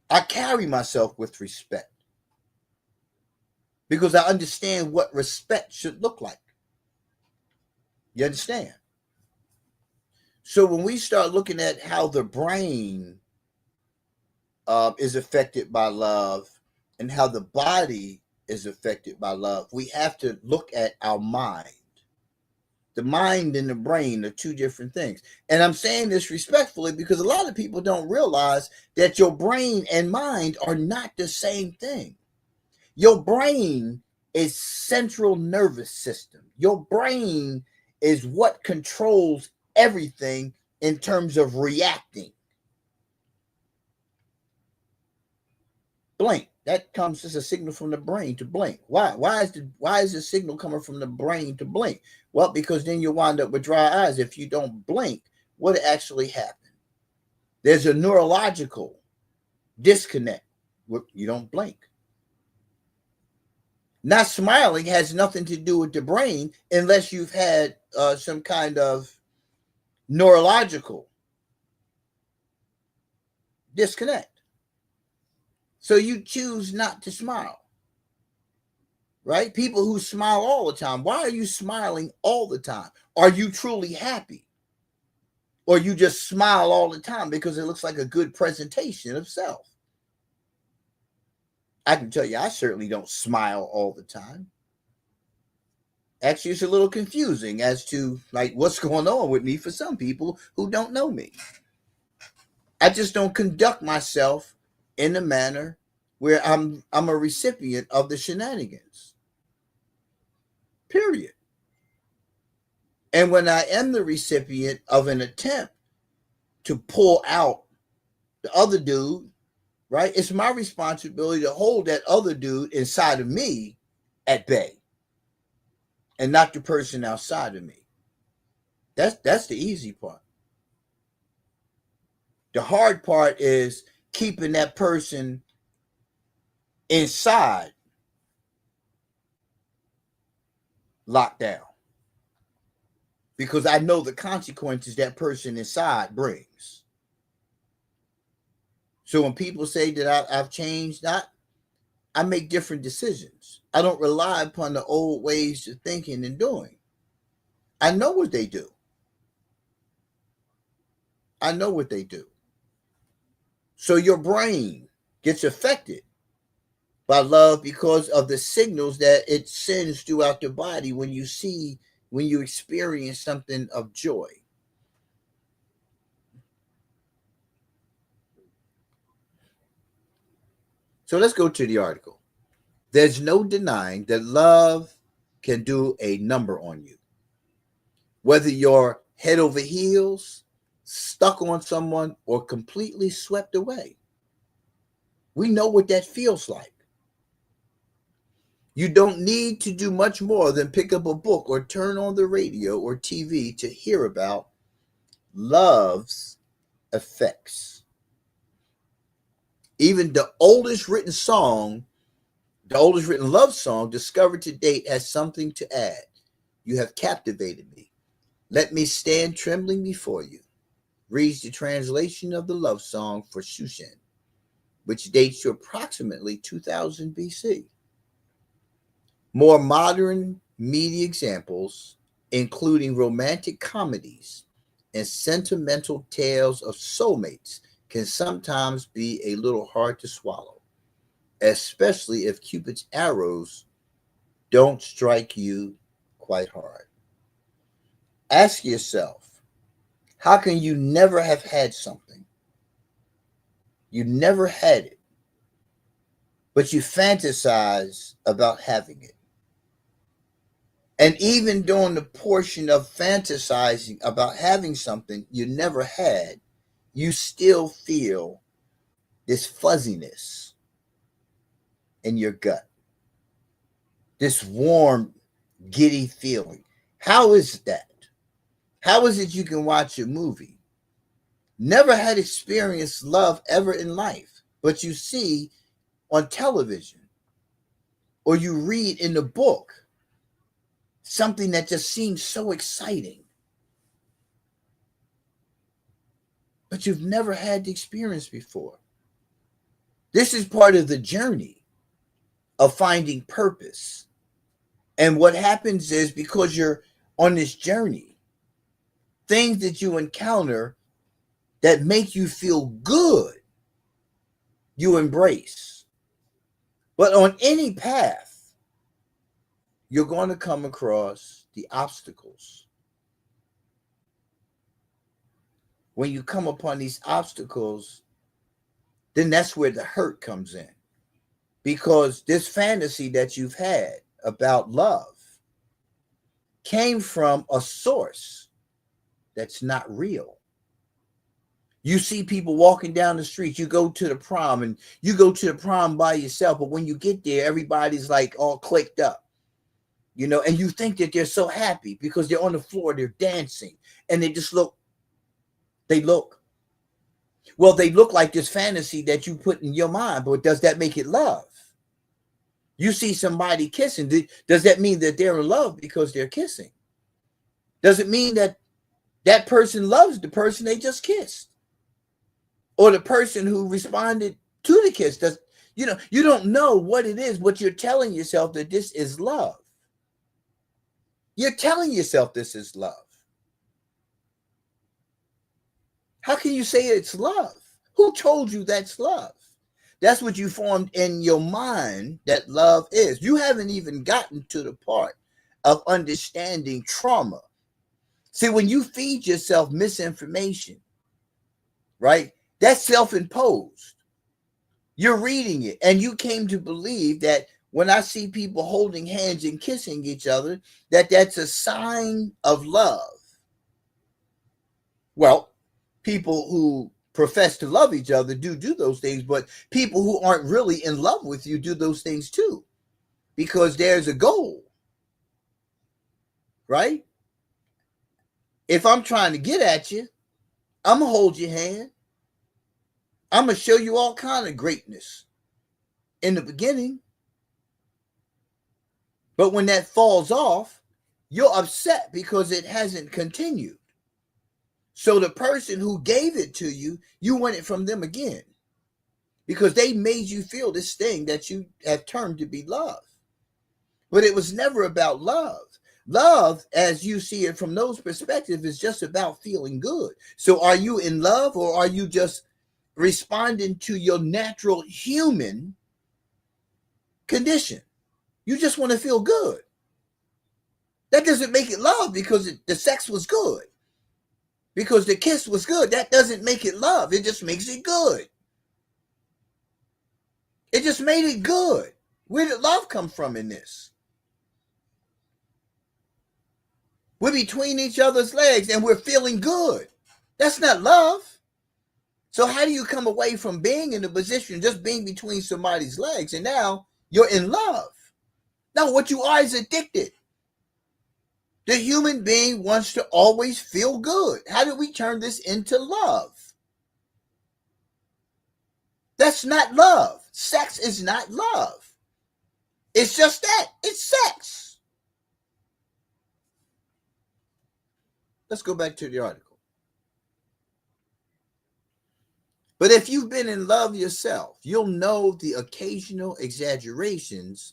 I carry myself with respect. Because I understand what respect should look like. You understand? So when we start looking at how the brain is affected by love and how the body is affected by love, we have to look at our mind. The mind and the brain are two different things. And I'm saying this respectfully because a lot of people don't realize that your brain and mind are not the same thing. Your brain is central nervous system. Your brain is what controls everything in terms of reacting. Blink. That comes as a signal from the brain to blink. Why is the signal coming from the brain to blink? Well, because then you wind up with dry eyes. If you don't blink, what actually happened? There's a neurological disconnect. You don't blink. Not smiling has nothing to do with the brain unless you've had some kind of neurological disconnect. So you choose not to smile, right? People who smile all the time. Why are you smiling all the time? Are you truly happy? Or you just smile all the time because it looks like a good presentation of self? I can tell you, I certainly don't smile all the time. Actually, it's a little confusing as to like what's going on with me for some people who don't know me. I just don't conduct myself in a manner where I'm a recipient of the shenanigans. Period. And when I am the recipient of an attempt to pull out the other dude, right? It's my responsibility to hold that other dude inside of me at bay and not the person outside of me. That's the easy part. The hard part is keeping that person inside locked down because I know the consequences that person inside brings. So when people say that I've changed, I make different decisions. I don't rely upon the old ways of thinking and doing. I know what they do. I know what they do. So your brain gets affected by love because of the signals that it sends throughout the body when you experience something of joy. So let's go to the article. There's no denying that love can do a number on you. Whether you're head over heels, stuck on someone, or completely swept away. We know what that feels like. You don't need to do much more than pick up a book or turn on the radio or TV to hear about love's effects. Even the oldest written love song discovered to date has something to add. You have captivated me. Let me stand trembling before you. Reads the translation of the love song for Shushan, which dates to approximately 2000 BC. More modern media examples, including romantic comedies and sentimental tales of soulmates, can sometimes be a little hard to swallow, especially if Cupid's arrows don't strike you quite hard. Ask yourself, how can you never have had something? You never had it, but you fantasize about having it. And even during the portion of fantasizing about having something you never had, you still feel this fuzziness in your gut, this warm, giddy feeling. How is that? How is it you can watch a movie, never had experienced love ever in life, but you see on television or you read in a book something that just seems so exciting, but you've never had the experience before? This is part of the journey of finding purpose. And what happens is because you're on this journey, things that you encounter that make you feel good you embrace. But on any path, you're going to come across the obstacles. When you come upon these obstacles, then that's where the hurt comes in. Because this fantasy that you've had about love came from a source that's not real. You see people walking down the street, you go to the prom and you go to the prom by yourself, but when you get there, everybody's like all clicked up, and you think that they're so happy because they're on the floor, they're dancing, and they look like this fantasy that you put in your mind, but does that make it love? You see somebody kissing, does that mean that they're in love because they're kissing? Does it mean that that person loves the person they just kissed? Or the person who responded to the kiss? You don't know what it is, but you're telling yourself that this is love. You're telling yourself this is love. How can you say it's love? Who told you that's love? That's what you formed in your mind that love is. You haven't even gotten to the part of understanding trauma. See, when you feed yourself misinformation, right, that's self-imposed. You're reading it, and you came to believe that when I see people holding hands and kissing each other, that's a sign of love. Well, people who profess to love each other do those things, but people who aren't really in love with you do those things too, because there's a goal, right? If I'm trying to get at you, I'm gonna hold your hand. I'm gonna show you all kind of greatness in the beginning, but when that falls off, you're upset because it hasn't continued. So the person who gave it to you, you want it from them again, because they made you feel this thing that you have termed to be love. But it was never about love. Love, as you see it from those perspectives, is just about feeling good. So are you in love, or are you just responding to your natural human condition? You just want to feel good. That doesn't make it love because the sex was good, because the kiss was good. That doesn't make it love. It just makes it good. It just made it good. Where did love come from in this? We're between each other's legs and we're feeling good. That's not love. So how do you come away from being in a position, just being between somebody's legs, and now you're in love? No, what you are is addicted. The human being wants to always feel good. How do we turn this into love? That's not love. Sex is not love. It's just that. It's sex. Let's go back to the article. But if you've been in love yourself, you'll know the occasional exaggerations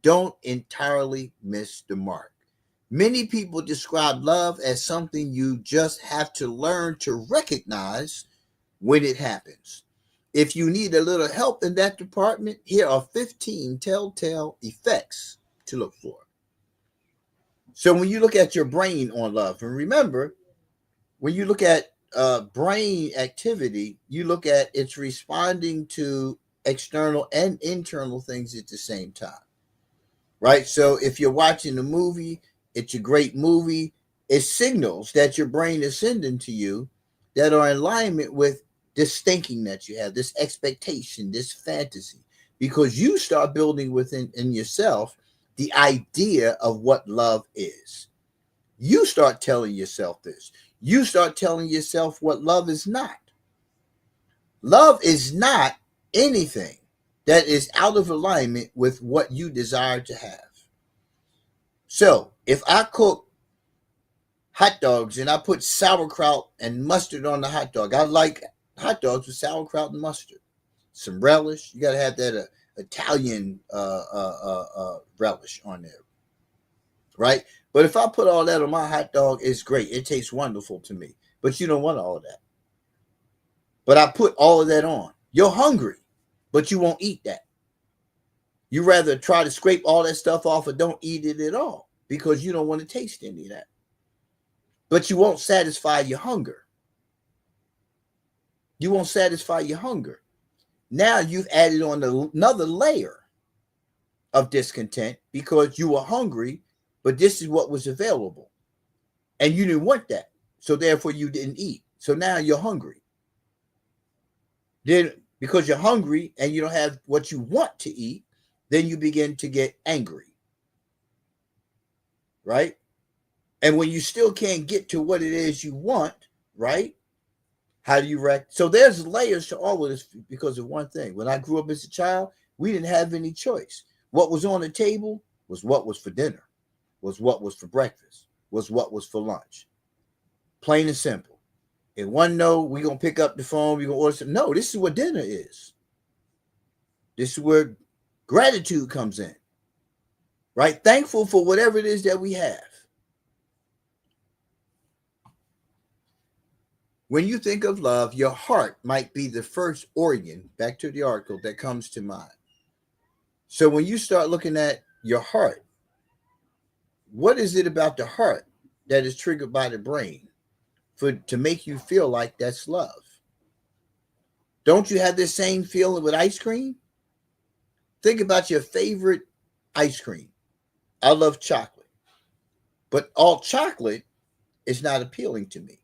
don't entirely miss the mark. Many people describe love as something you just have to learn to recognize when it happens. If you need a little help in that department, here are 15 telltale effects to look for. So when you look at your brain on love, and remember, when you look at brain activity, you look at it's responding to external and internal things at the same time, right? So if you're watching a movie, it's a great movie. It signals that your brain is sending to you that are in alignment with this thinking that you have, this expectation, this fantasy, because you start building within in yourself the idea of what love is. You start telling yourself this. You start telling yourself what love is not. Love is not anything that is out of alignment with what you desire to have. So if I cook hot dogs and I put sauerkraut and mustard on the hot dog, I like hot dogs with sauerkraut and mustard, some relish. You got to have that Italian relish on there, right? But if I put all that on my hot dog, it's great. It tastes wonderful to me. But you don't want all of that. But I put all of that on. You're hungry. but you won't eat that. You rather try to scrape all that stuff off or don't eat it at all because you don't want to taste any of that. But you won't satisfy your hunger. You won't satisfy your hunger. Now you've added on another layer of discontent because you were hungry, but this is what was available. And you didn't want that. So therefore you didn't eat. So now you're hungry. Then because you're hungry and you don't have what you want to eat, then you begin to get angry. Right? And when you still can't get to what it is you want, right? How do you react? So there's layers to all of this because of one thing. When I grew up as a child, we didn't have any choice. What was on the table was what was for dinner, was what was for breakfast, was what was for lunch. Plain and simple. If one no, we're going to pick up the phone, we're going to order something. No, this is what dinner is. This is where gratitude comes in. Right? Thankful for whatever it is that we have. When you think of love, your heart might be the first organ, back to the article, that comes to mind. So when you start looking at your heart, what is it about the heart that is triggered by the brain to make you feel like that's love? Don't you have this same feeling with ice cream? Think about your favorite ice cream. I love chocolate, but all chocolate is not appealing to me.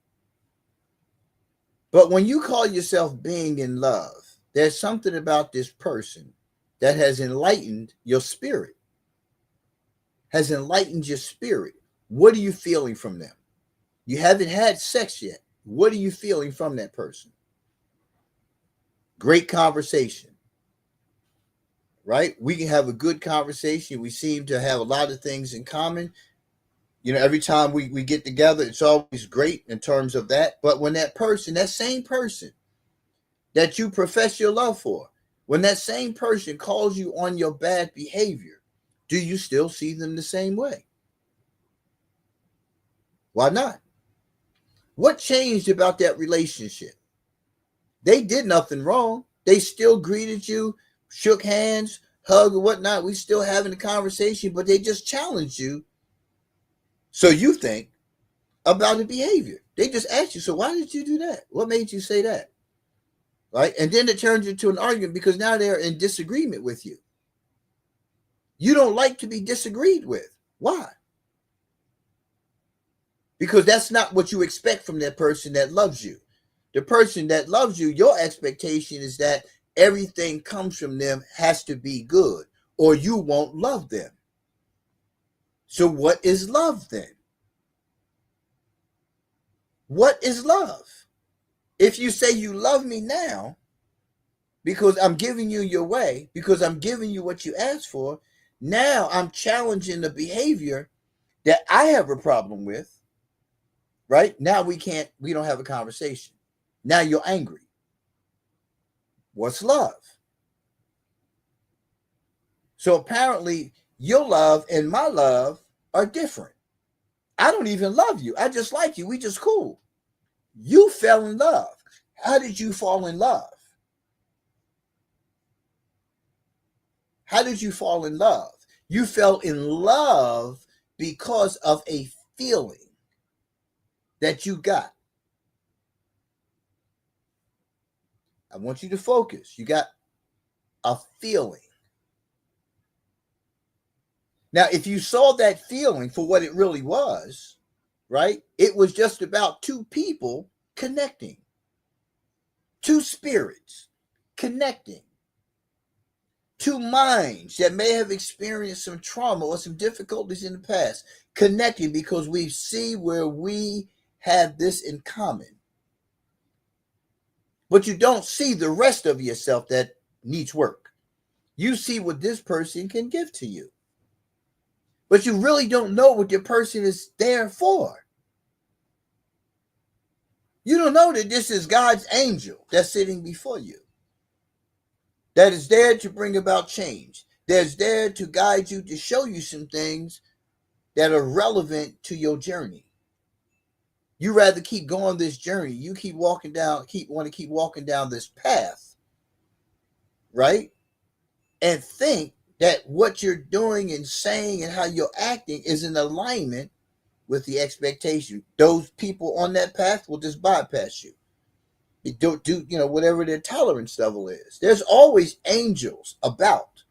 But when you call yourself being in love, there's something about this person that has enlightened your spirit. Has enlightened your spirit. What are you feeling from them? You haven't had sex yet. What are you feeling from that person? Great conversation. Right? We can have a good conversation. We seem to have a lot of things in common. You know, every time we get together, it's always great in terms of that. But when that person, that same person that you profess your love for, when that same person calls you on your bad behavior, do you still see them the same way? Why not? What changed about that relationship? They did nothing wrong. They still greeted you, shook hands, hugged or whatnot. We still having a conversation, but they just challenged you. So you think about the behavior. They just asked you, so why did you do that? What made you say that? Right? And then it turns into an argument because now they're in disagreement with you. You don't like to be disagreed with. Why? Because that's not what you expect from that person that loves you. The person that loves you, your expectation is that everything comes from them has to be good, or you won't love them. So what is love then? What is love? If you say you love me now because I'm giving you your way, because I'm giving you what you asked for, now I'm challenging the behavior that I have a problem with, right? Now we don't have a conversation. Now you're angry. What's love? So apparently your love and my love are different. I don't even love you. I just like you. We just cool. You fell in love. How did you fall in love? How did you fall in love? You fell in love because of a feeling that you got. I want you to focus. You got a feeling. Now, if you saw that feeling for what it really was, right? It was just about two people connecting, two spirits connecting, two minds that may have experienced some trauma or some difficulties in the past connecting because we see where we have this in common. But you don't see the rest of yourself that needs work. You see what this person can give to you. But you really don't know what your person is there for. You don't know that this is God's angel that's sitting before you, that is there to bring about change, that's there to guide you, to show you some things that are relevant to your journey. You rather keep going this journey. You want to keep walking down this path, right? And think that what you're doing and saying and how you're acting is in alignment with the expectation. Those people on that path will just bypass you. They don't do, whatever their tolerance level is. There's always angels about.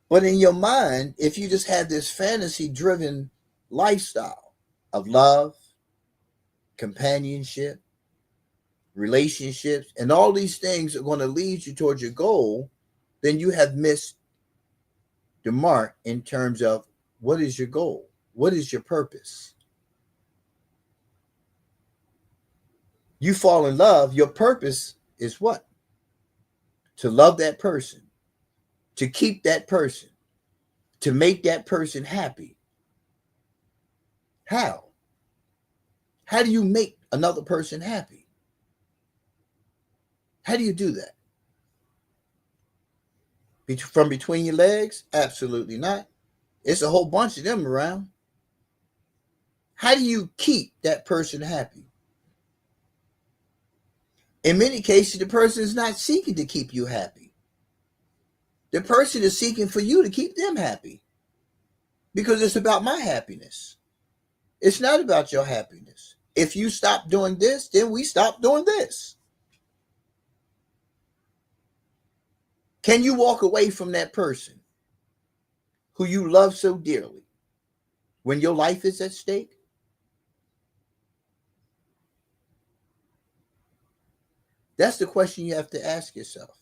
But in your mind, if you just have this fantasy driven lifestyle of love, companionship, relationships, and all these things are going to lead you towards your goal, then you have missed the mark in terms of what is your goal? What is your purpose? You fall in love, your purpose is what? To love that person, to keep that person, to make that person happy. How? How do you make another person happy? How do you do that? From between your legs? Absolutely not. It's a whole bunch of them around. How do you keep that person happy? In many cases, the person is not seeking to keep you happy. The person is seeking for you to keep them happy because it's about my happiness. It's not about your happiness. If you stop doing this, then we stop doing this. Can you walk away from that person who you love so dearly when your life is at stake? That's the question you have to ask yourself.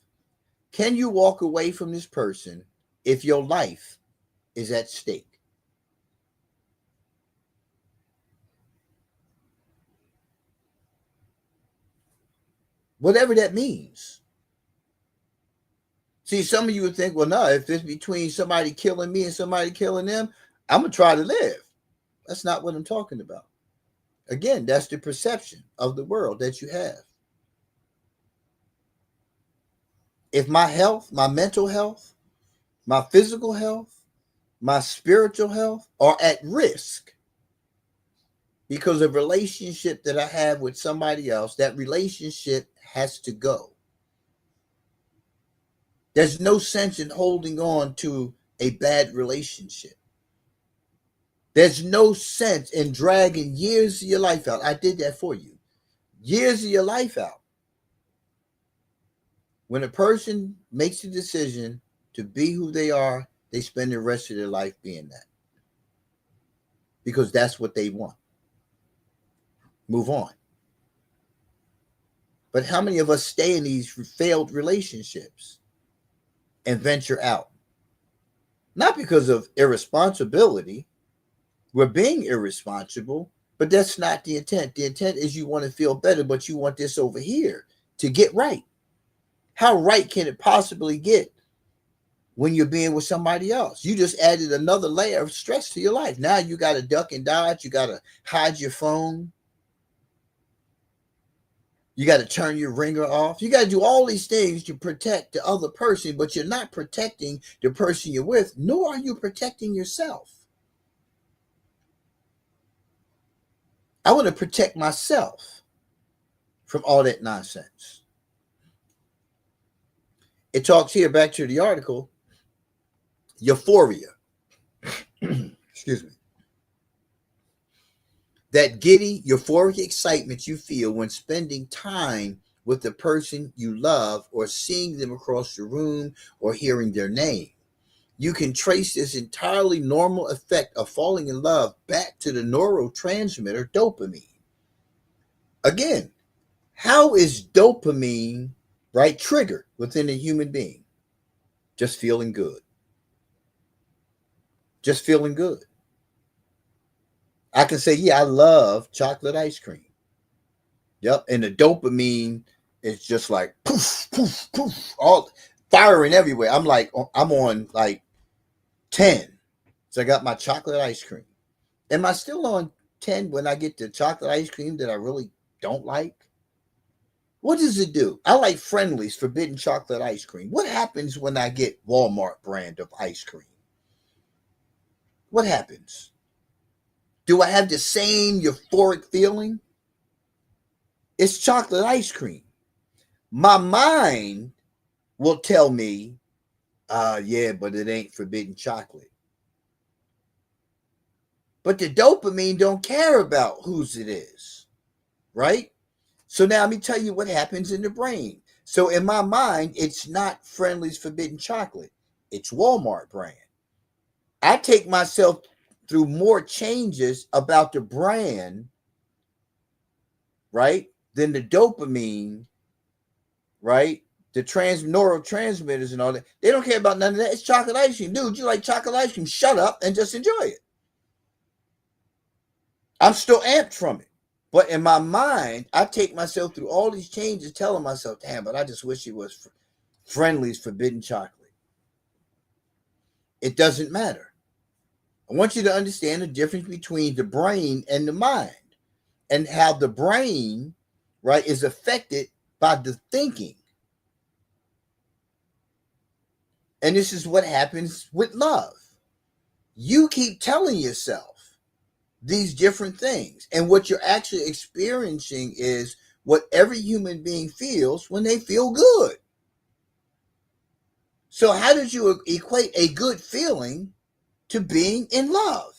Can you walk away from this person if your life is at stake? Whatever that means. See, some of you would think, well, no, if it's between somebody killing me and somebody killing them, I'm going to try to live. That's not what I'm talking about. Again, that's the perception of the world that you have. If my health, my mental health, my physical health, my spiritual health are at risk because of a relationship that I have with somebody else, that relationship has to go. There's no sense in holding on to a bad relationship. There's no sense in dragging years of your life out. I did that for you. Years of your life out. When a person makes a decision to be who they are, they spend the rest of their life being that. Because that's what they want. Move on. But how many of us stay in these failed relationships and venture out? Not because of irresponsibility. We're being irresponsible, but that's not the intent. The intent is you want to feel better, but you want this over here to get right. How right can it possibly get when you're being with somebody else? You just added another layer of stress to your life. Now you got to duck and dodge. You got to hide your phone. You got to turn your ringer off. You got to do all these things to protect the other person, but you're not protecting the person you're with, nor are you protecting yourself. I want to protect myself from all that nonsense. It talks here, back to the article, euphoria. Excuse me. That giddy, euphoric excitement you feel when spending time with the person you love or seeing them across the room or hearing their name. You can trace this entirely normal effect of falling in love back to the neurotransmitter dopamine. Again, how is dopamine, right, triggered within a human being? Just feeling good. Just feeling good. I can say, yeah, I love chocolate ice cream. Yep. And the dopamine is just like poof, poof, poof, all firing everywhere. I'm on like 10. So I got my chocolate ice cream. Am I still on 10 when I get the chocolate ice cream that I really don't like? What does it do? I like Friendly's forbidden chocolate ice cream. What happens when I get Walmart brand of ice cream? What happens? Do I have the same euphoric feeling? It's chocolate ice cream. My mind will tell me, yeah, but it ain't forbidden chocolate. But the dopamine don't care about whose it is, right? So now let me tell you what happens in the brain. So in my mind, it's not Friendly's Forbidden Chocolate. It's Walmart brand. I take myself through more changes about the brand, right, than the dopamine, right? The neurotransmitters and all that. They don't care about none of that. It's chocolate ice cream. Dude, you like chocolate ice cream. Shut up and just enjoy it. I'm still amped from it. But in my mind, I take myself through all these changes, telling myself, damn, but I just wish it was Friendly's Forbidden Chocolate. It doesn't matter. I want you to understand the difference between the brain and the mind, and how the brain, right, is affected by the thinking. And this is what happens with love. You keep telling yourself these different things. And what you're actually experiencing is what every human being feels when they feel good. So, how did you equate a good feeling to being in love?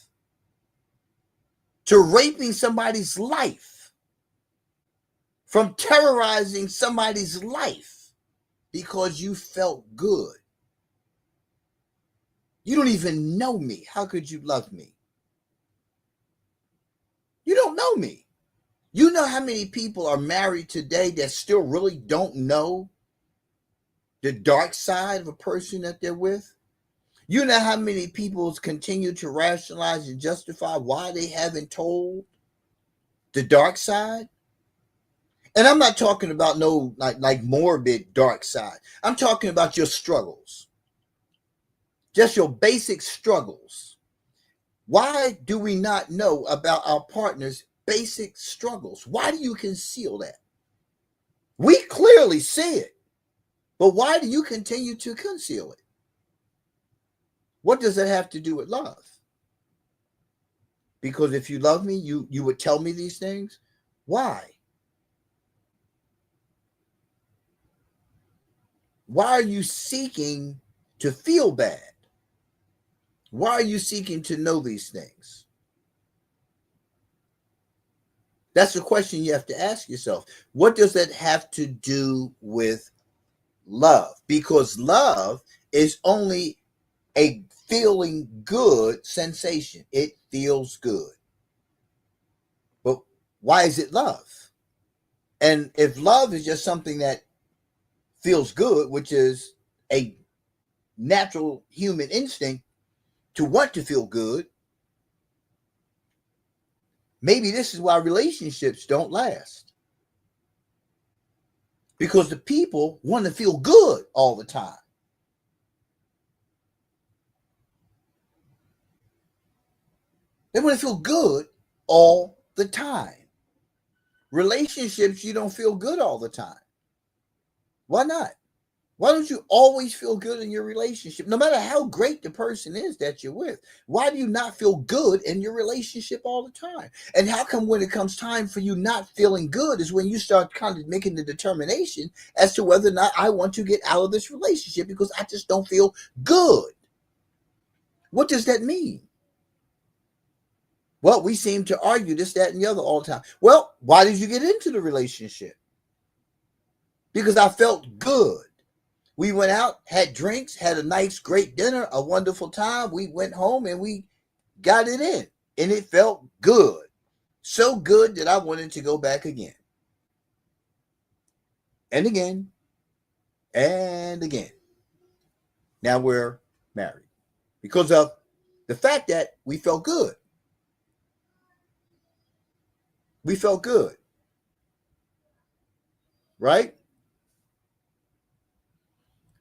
To raping somebody's life? From terrorizing somebody's life because you felt good? You don't even know me. How could you love me? You don't know me. You know how many people are married today that still really don't know the dark side of a person that they're with? You know how many people continue to rationalize and justify why they haven't told the dark side? And I'm not talking about no like morbid dark side. I'm talking about your struggles. Just your basic struggles. Why do we not know about our partner's basic struggles? Why do you conceal that? We clearly see it. But why do you continue to conceal it? What does that have to do with love? Because if you love me, you would tell me these things. Why? Why are you seeking to feel bad? Why are you seeking to know these things? That's the question you have to ask yourself. What does that have to do with love? Because love is only a feeling good sensation. It feels good. But why is it love? And if love is just something that feels good, which is a natural human instinct to want to feel good, maybe this is why relationships don't last. Because the people want to feel good all the time. They want to feel good all the time. Relationships, you don't feel good all the time. Why not? Why don't you always feel good in your relationship? No matter how great the person is that you're with, why do you not feel good in your relationship all the time? And how come when it comes time for you not feeling good is when you start kind of making the determination as to whether or not I want to get out of this relationship because I just don't feel good? What does that mean? Well, we seem to argue this, that, and the other all the time. Well, why did you get into the relationship? Because I felt good. We went out, had drinks, had a nice, great dinner, a wonderful time. We went home and we got it in. And it felt good. So good that I wanted to go back again. And again. And again. Now we're married. Because of the fact that we felt good. We felt good. Right?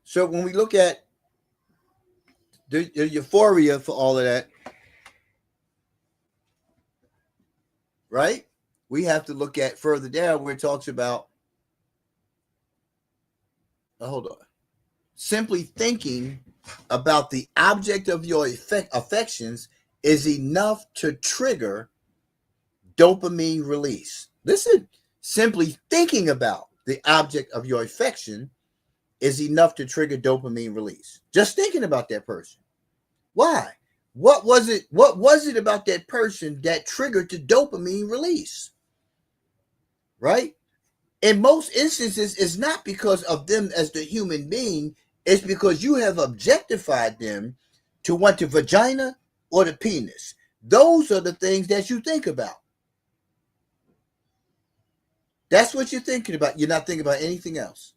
So when we look at the euphoria for all of that, right? We have to look at further down where it talks about, hold on, simply thinking about the object of your affections is enough to trigger dopamine release. Listen, simply thinking about the object of your affection, is enough to trigger dopamine release. Just thinking about that person. Why? What was it? What was it about that person that triggered the dopamine release? Right? In most instances, it's not because of them as the human being. It's because you have objectified them to want the vagina or the penis. Those are the things that you think about. That's what you're thinking about. You're not thinking about anything else.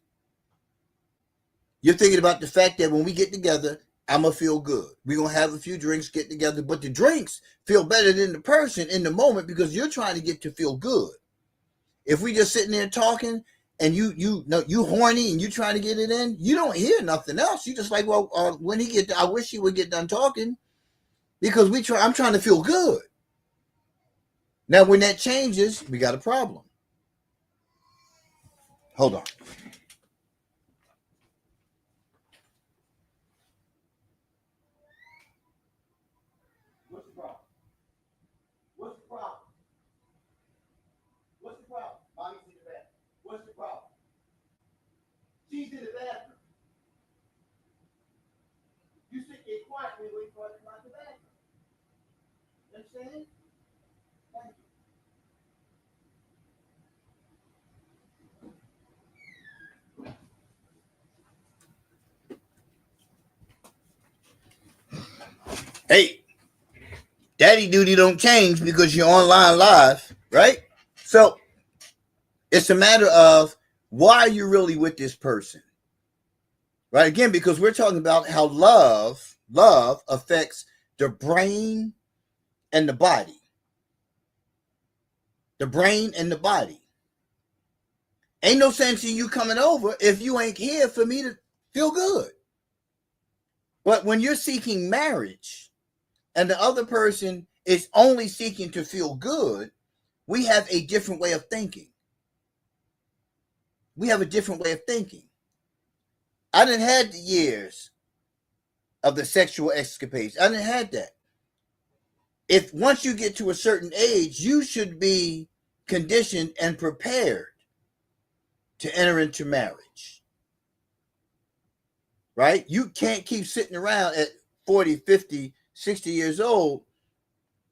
You're thinking about the fact that when we get together, I'm going to feel good. We're going to have a few drinks, get together. But the drinks feel better than the person in the moment because you're trying to get to feel good. If we just sitting there talking and you horny and you trying to get it in, you don't hear nothing else. You just like, well, when he get, I wish he would get done talking because I'm trying to feel good. Now, when that changes, we got a problem. Hold on. What's the problem? What's the problem? What's the problem? Mommy's in the bathroom. What's the problem? She's in the bathroom. You sit there quietly waiting for her to come out the bathroom. You understand? Thank you. Hey, daddy duty don't change because you're online live, right? So it's a matter of why are you really with this person, right? Again, because we're talking about how love affects the brain and the body. The brain and the body. Ain't no sense in you coming over if you ain't here for me to feel good. But when you're seeking marriage and the other person is only seeking to feel good, we have a different way of thinking. We have a different way of thinking. I didn't have the years of the sexual escapades. I didn't have that. If once you get to a certain age, you should be conditioned and prepared to enter into marriage. Right? You can't keep sitting around at 40, 50, 60 years old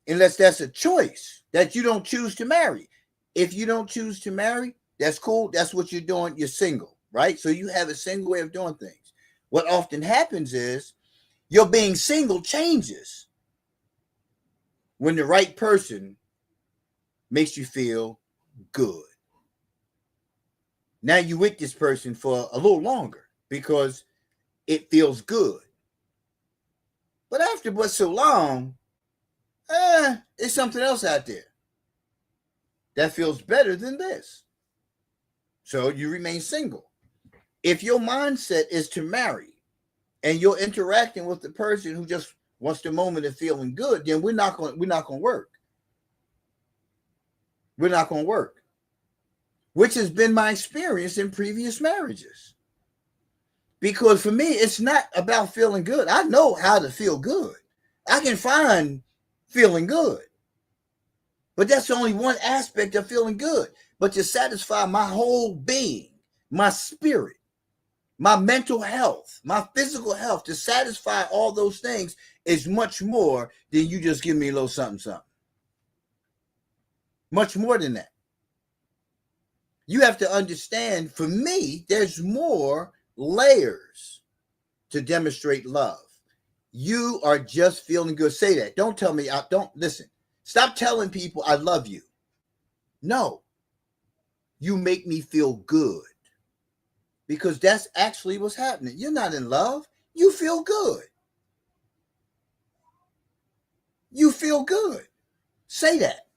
unless that's a choice that you don't choose to marry. If you don't choose to marry, that's cool. That's what you're doing. You're single, right? So you have a single way of doing things. What often happens is your being single changes when the right person makes you feel good. Now you're with this person for a little longer because it feels good. But after but so long, there's something else out there that feels better than this. So you remain single. If your mindset is to marry and you're interacting with the person who just wants the moment of feeling good, then we're not going to work. We're not going to work. Which has been my experience in previous marriages. Because for me, it's not about feeling good. I know how to feel good. I can find feeling good. But that's only one aspect of feeling good. But to satisfy my whole being, my spirit, my mental health, my physical health, to satisfy all those things is much more than you just give me a little something, something. Much more than that. You have to understand, for me, there's more layers to demonstrate love. You are just feeling good. Say that. Don't tell me. Don't listen. Stop telling people I love you. No. You make me feel good. Because that's actually what's happening. You're not in love. You feel good. You feel good. Say that.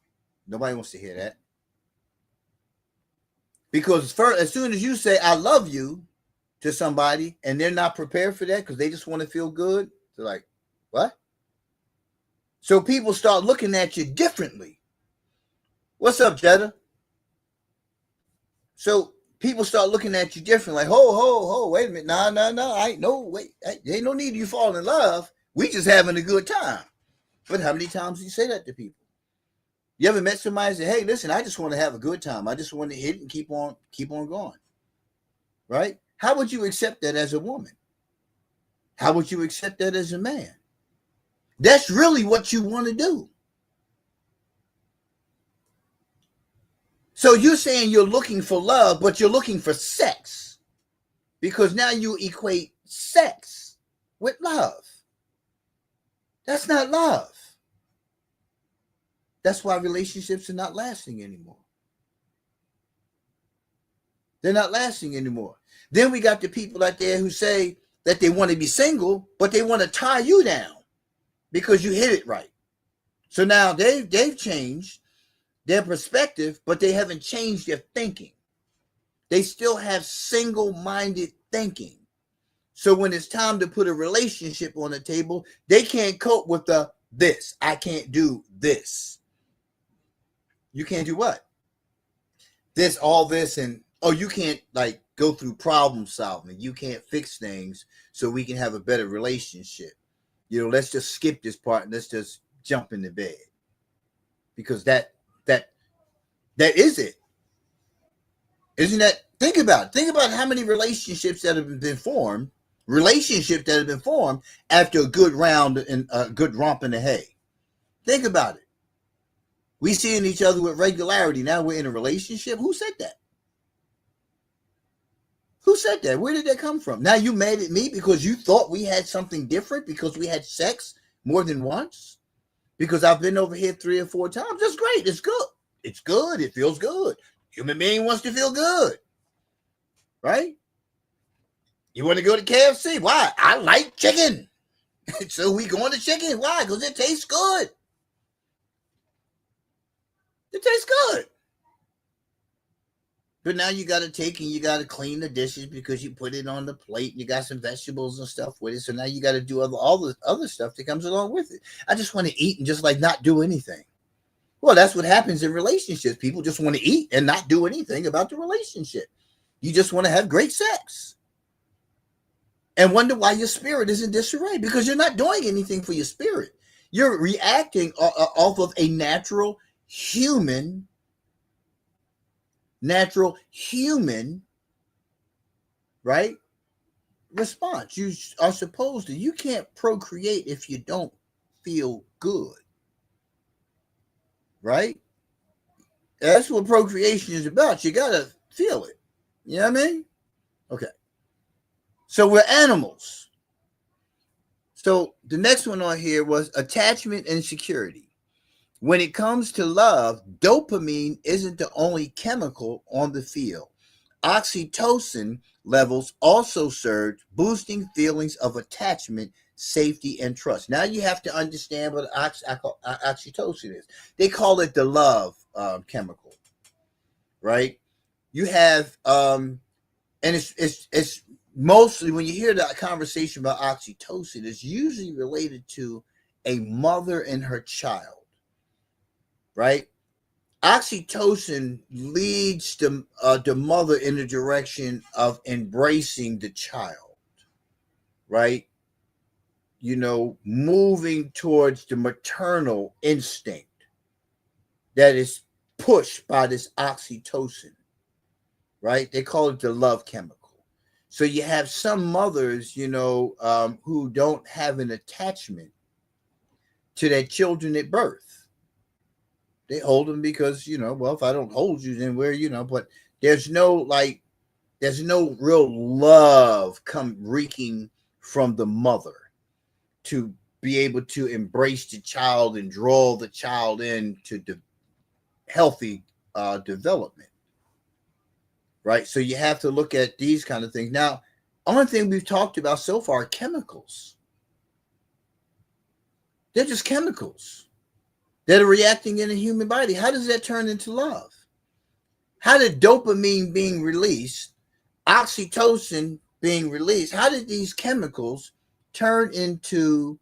Nobody wants to hear that. Because as soon as you say I love you to somebody and they're not prepared for that because they just want to feel good, they're like, what? So people start looking at you differently. What's up, Jetta? So people start looking at you differently. Like, ho, wait a minute. No. I ain't no, wait. There ain't no need you fall in love. We just having a good time. But how many times do you say that to people? You ever met somebody and say, hey, listen, I just want to have a good time. I just want to hit and keep on going. right? How would you accept that as a woman? How would you accept that as a man? That's really what you want to do. So you're saying you're looking for love, but you're looking for sex because now you equate sex with love. That's not love. That's why relationships are not lasting anymore. They're not lasting anymore. Then we got the people out there who say that they want to be single, but they want to tie you down because you hit it right. So now they've changed their perspective, but they haven't changed their thinking. They still have single-minded thinking. So when it's time to put a relationship on the table, they can't cope with the this. I can't do this. You can't do what? This, all this, and you can't like go through problem solving. You can't fix things so we can have a better relationship. Let's just skip this part and let's just jump into bed. Because that is it. Isn't that? Think about it. Think about how many relationships that have been formed after a good round and a good romp in the hay. Think about it. We seeing each other with regularity. Now we're in a relationship. Who said that? Who said that? Where did that come from? Now you mad at me because you thought we had something different because we had sex more than once? Because I've been over here 3 or 4 times. That's great. It's good. It's good. It feels good. Human being wants to feel good. Right? You want to go to KFC? Why? I like chicken. So we going to chicken. Why? Because it tastes good. It tastes good. But now you got to take and you got to clean the dishes because you put it on the plate. You got some vegetables and stuff with it. So now you got to do all the other stuff that comes along with it. I just want to eat and just like not do anything. Well, that's what happens in relationships. People just want to eat and not do anything about the relationship. You just want to have great sex. And wonder why your spirit is in disarray. Because you're not doing anything for your spirit. You're reacting off of a natural human, right, response. You are supposed to. You can't procreate if you don't feel good. Right? That's what procreation is about. You got to feel it. You know what I mean? Okay. So we're animals. So the next one on here was attachment and security. When it comes to love, dopamine isn't the only chemical on the field. Oxytocin levels also surge, boosting feelings of attachment, safety, and trust. Now you have to understand what oxytocin is. They call it the love chemical, right? You have, and it's mostly when you hear that conversation about oxytocin, it's usually related to a mother and her child. Right? Oxytocin leads the mother in the direction of embracing the child, right? Moving towards the maternal instinct that is pushed by this oxytocin, right? They call it the love chemical. So you have some mothers, who don't have an attachment to their children at birth. They hold them because, well, if I don't hold you, then we're, but there's no real love reeking from the mother to be able to embrace the child and draw the child into healthy development. Right? So you have to look at these kind of things. Now, only thing we've talked about so far are chemicals. They're just chemicals that are reacting in the human body. How does that turn into love? How did dopamine being released, oxytocin being released, how did these chemicals turn into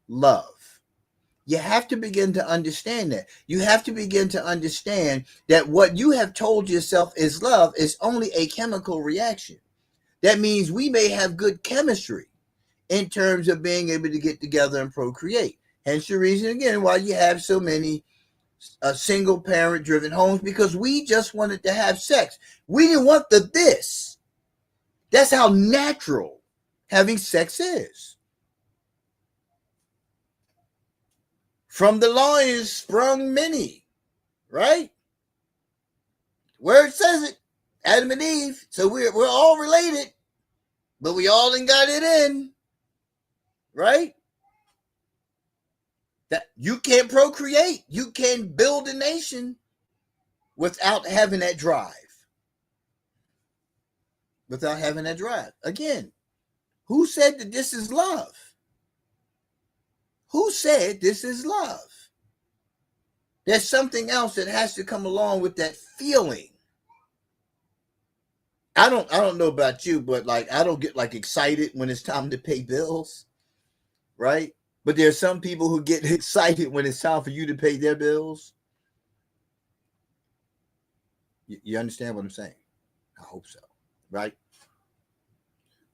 love? You have to begin to understand that. You have to begin to understand that what you have told yourself is love is only a chemical reaction. That means we may have good chemistry in terms of being able to get together and procreate. Hence the reason, again, why you have so many single parent driven homes, because we just wanted to have sex. We didn't want the this. That's how natural having sex is. From the loins sprung many, right? Word says it, Adam and Eve. So we're all related, but we all done got it in, right? That you can't procreate, you can't build a nation without having that drive. Without having that drive. Again, who said that this is love? Who said this is love? There's something else that has to come along with that feeling. I don't know about you, but like I don't get like excited when it's time to pay bills, right? But there's some people who get excited when it's time for you to pay their bills. You understand what I'm saying? I hope so, right?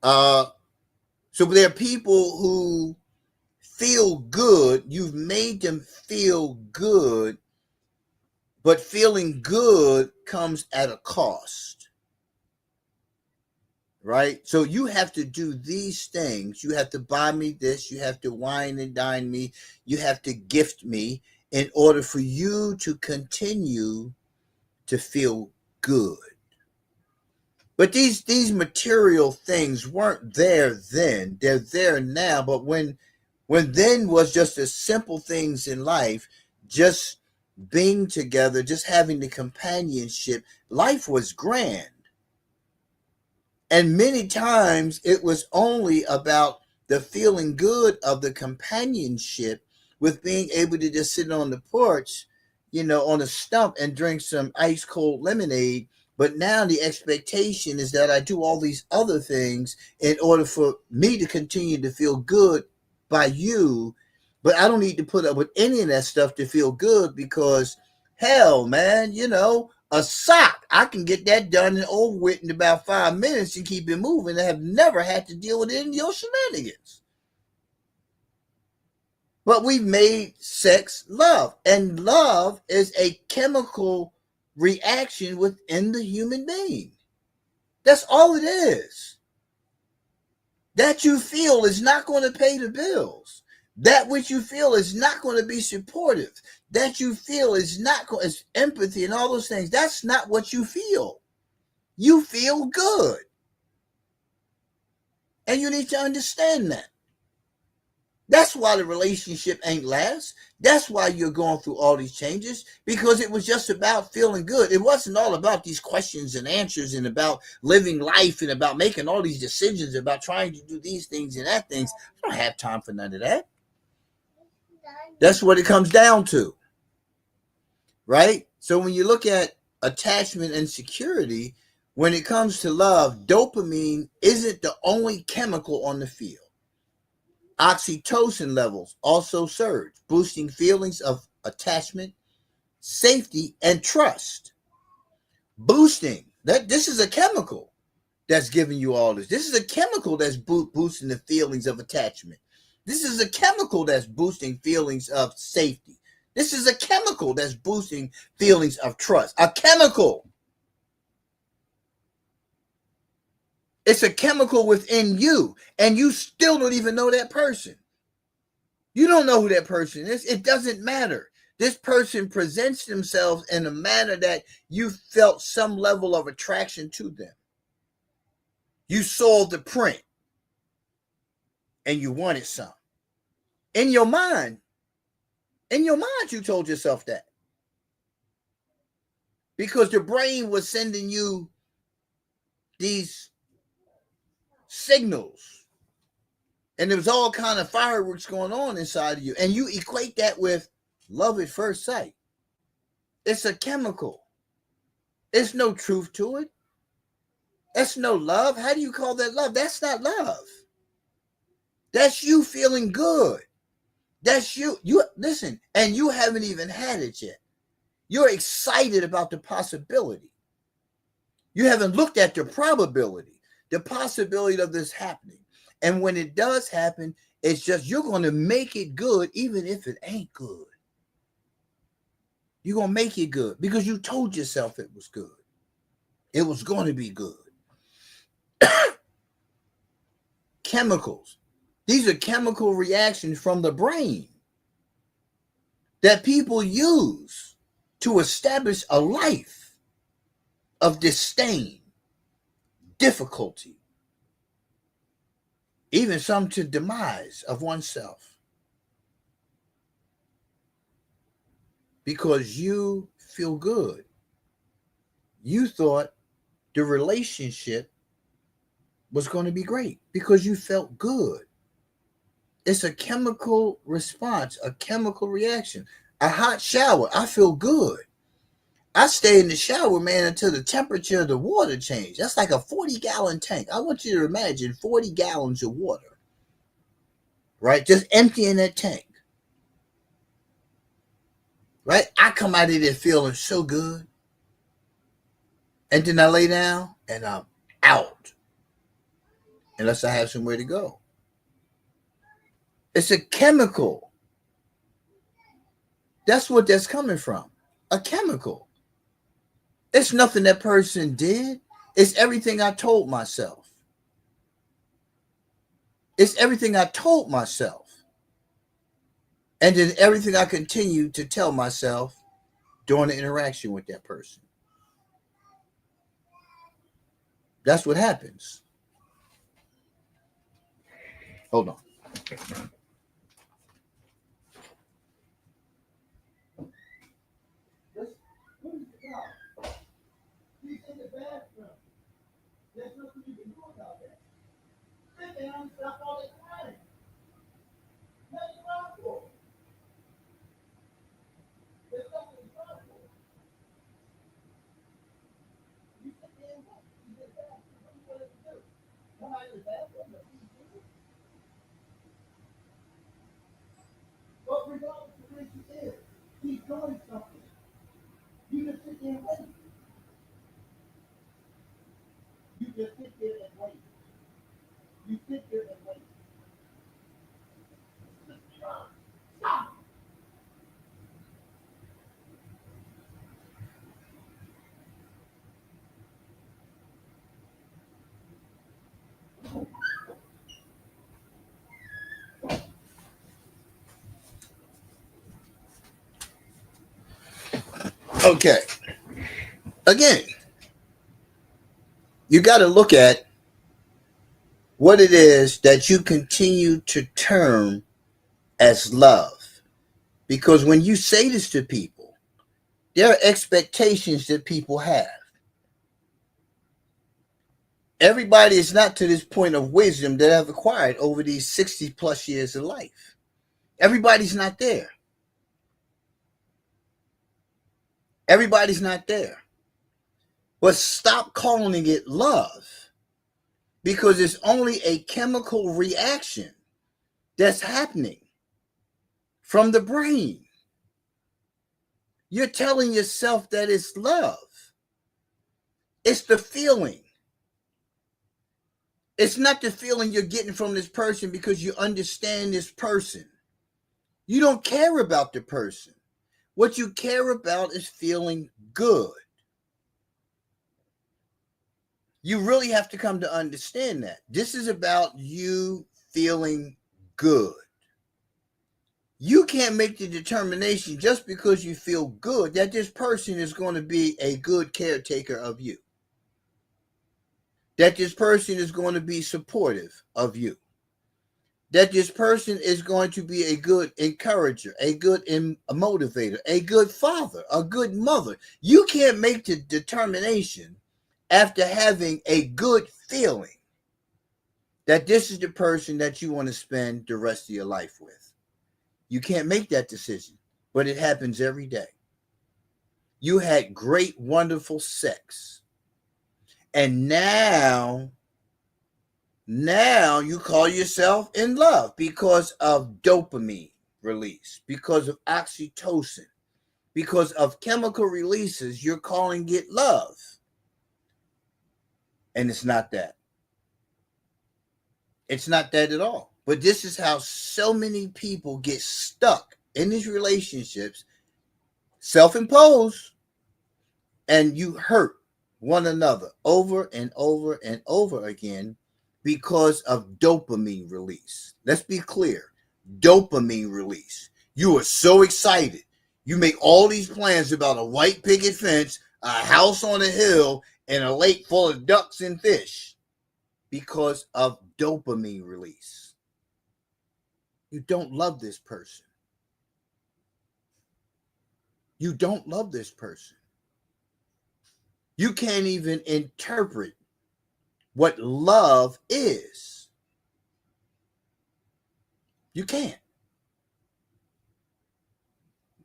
So there are people who feel good. You've made them feel good, but feeling good comes at a cost, right? So you have to do these things. You have to buy me this. You have to wine and dine me. You have to gift me in order for you to continue to feel good. But these material things weren't there then. They're there now. But when then was just the simple things in life, just being together, just having the companionship, life was grand. And many times it was only about the feeling good of the companionship with being able to just sit on the porch, on a stump and drink some ice cold lemonade. But now the expectation is that I do all these other things in order for me to continue to feel good by you. But I don't need to put up with any of that stuff to feel good because hell, man, a sock, I can get that done and over with in about 5 minutes and keep it moving. I have never had to deal with any of your shenanigans. But we've made sex love, and love is a chemical reaction within the human being. That's all it is. That you feel is not going to pay the bills. That which you feel is not going to be supportive. That you feel is not going, is empathy and all those things. That's not what you feel. You feel good. And you need to understand that. That's why the relationship ain't last. That's why you're going through all these changes, because it was just about feeling good. It wasn't all about these questions and answers and about living life and about making all these decisions about trying to do these things and that things. I don't have time for none of that. That's what it comes down to, right? So when you look at attachment and security, when it comes to love, dopamine isn't the only chemical on the field. Oxytocin levels also surge, boosting feelings of attachment, safety, and trust. Boosting, that this is a chemical that's giving you all this. This is a chemical that's boosting the feelings of attachment. This is a chemical that's boosting feelings of safety. This is a chemical that's boosting feelings of trust. A chemical. It's a chemical within you, and you still don't even know that person. You don't know who that person is. It doesn't matter. This person presents themselves in a manner that you felt some level of attraction to them. You saw the print and you wanted some. In your mind, you told yourself that. Because the brain was sending you these signals. And there was all kind of fireworks going on inside of you. And you equate that with love at first sight. It's a chemical. There's no truth to it. That's no love. How do you call that love? That's not love. That's you feeling good. That's you. You listen, and you haven't even had it yet. You're excited about the possibility. You haven't looked at the probability, the possibility of this happening. And when it does happen, it's just you're going to make it good even if it ain't good. You're going to make it good because you told yourself it was good. It was going to be good. chemicals. These are chemical reactions from the brain that people use to establish a life of disdain, difficulty, even some to demise of oneself. Because you feel good. You thought the relationship was going to be great because you felt good. It's a chemical response, a chemical reaction. A hot shower, I feel good. I stay in the shower, man, until the temperature of the water changes. That's like a 40-gallon tank. I want you to imagine 40 gallons of water, right? Just emptying that tank, right? I come out of there feeling so good. And then I lay down and I'm out, unless I have somewhere to go. It's a chemical. That's what that's coming from. A chemical. It's nothing that person did. It's everything I told myself. It's everything I told myself. And then everything I continue to tell myself during the interaction with that person. That's what happens. Hold on. He's in the bathroom. There's nothing you can do about that. Sit down and stop all the crying. Nothing wrong for it. There's nothing wrong for it. You sit there and watch. He's in the bathroom. What do you want him to do? Come out of the bathroom and feed you? But regardless of where she is, he's doing something. You just sit there and wait. You just sit there and wait. You sit there and wait. Stop. Okay. Again, you got to look at what it is that you continue to term as love. Because when you say this to people, there are expectations that people have. Everybody is not to this point of wisdom that I've acquired over these 60 plus years of life. Everybody's not there. Everybody's not there. But stop calling it love, because it's only a chemical reaction that's happening from the brain. You're telling yourself that it's love. It's the feeling. It's not the feeling you're getting from this person because you understand this person. You don't care about the person. What you care about is feeling good. You really have to come to understand that. This is about you feeling good. You can't make the determination just because you feel good that this person is going to be a good caretaker of you. That this person is going to be supportive of you. That this person is going to be a good encourager, a good motivator, a good father, a good mother. You can't make the determination after having a good feeling that this is the person that you want to spend the rest of your life with. You can't make that decision, but it happens every day. You had great, wonderful sex. And now you call yourself in love because of dopamine release, because of oxytocin, because of chemical releases. You're calling it love. And it's not that. It's not that at all. But this is how so many people get stuck in these relationships, self-imposed, and you hurt one another over and over and over again because of dopamine release. Let's be clear. Dopamine release. You are so excited. You make all these plans about a white picket fence, a house on a hill, and a lake full of ducks and fish because of dopamine release. You don't love this person. You don't love this person. You can't even interpret what love is. You can't.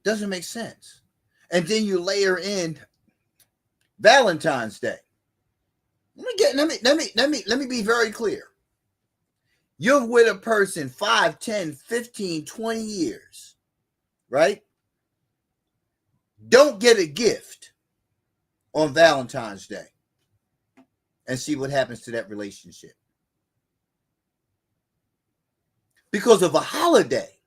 Doesn't make sense. And then you layer in Valentine's Day. Let me be very clear. You're with a person 5, 10, 15, 20 years, right? Don't get a gift on Valentine's Day and see what happens to that relationship. Because of a holiday.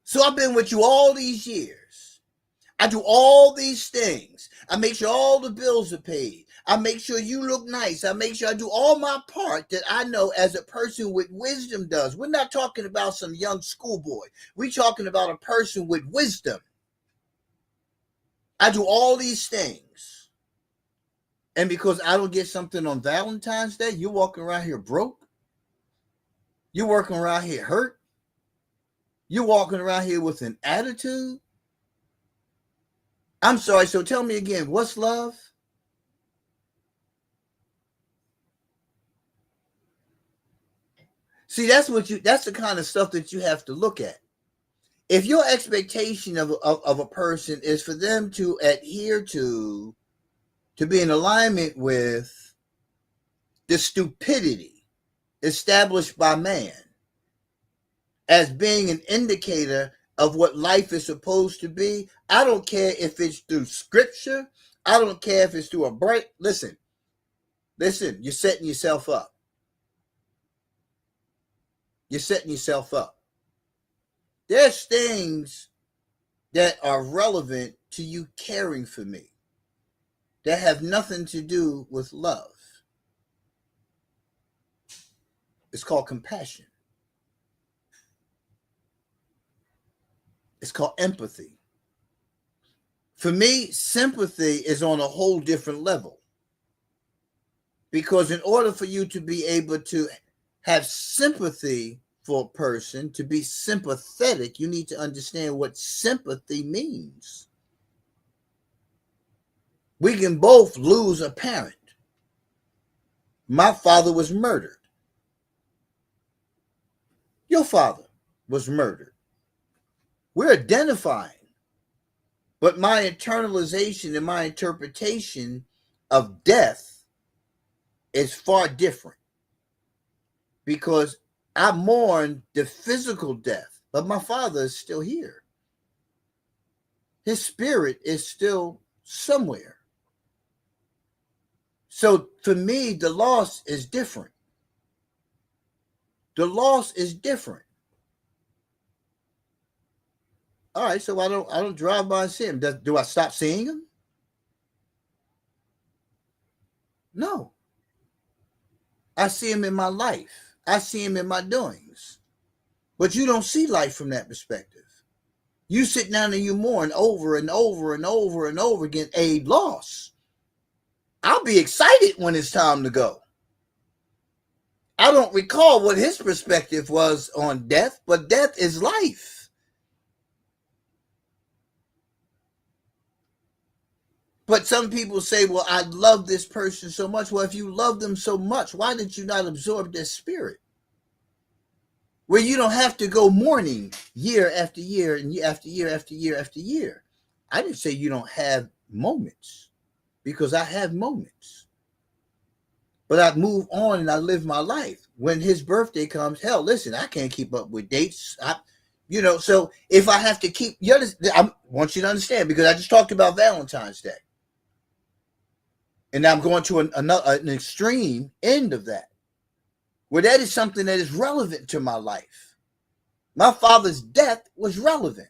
So I've been with you all these years. I do all these things. I make sure all the bills are paid. I make sure you look nice. I make sure I do all my part that I know as a person with wisdom does. We're not talking about some young schoolboy. We're talking about a person with wisdom. I do all these things. And because I don't get something on Valentine's Day, you're walking around here broke. You're walking around here hurt. You're walking around here with an attitude. I'm sorry, so tell me again, what's love? See, that's the kind of stuff that you have to look at. If your expectation of a person is for them to adhere to be in alignment with the stupidity established by man as being an indicator of what life is supposed to be, I don't care if it's through scripture. I don't care if it's through a break. Listen, you're setting yourself up. You're setting yourself up. There's things that are relevant to you caring for me that have nothing to do with love. It's called compassion. It's called empathy. For me, sympathy is on a whole different level. Because in order for you to be able to have sympathy for a person, to be sympathetic, you need to understand what sympathy means. We can both lose a parent. My father was murdered. Your father was murdered. We're identifying. But my internalization and my interpretation of death is far different. Because I mourn the physical death, but my father is still here. His spirit is still somewhere. So for me, the loss is different. The loss is different. All right, so I don't drive by and see him. Do I stop seeing him? No. I see him in my life. I see him in my doings. But you don't see life from that perspective. You sit down and you mourn over and over and over and over again a loss. I'll be excited when it's time to go. I don't recall what his perspective was on death, but death is life. But some people say, well, I love this person so much. Well, if you love them so much, why did you not absorb their spirit? Where you don't have to go mourning year after year and year after year after year after year. I didn't say you don't have moments, because I have moments. But I move on and I live my life. When his birthday comes, hell, listen, I can't keep up with dates. So if I have to keep, I want you to understand, because I just talked about Valentine's Day. And I'm going to an extreme end of that, where that is something that is relevant to my life. My father's death was relevant.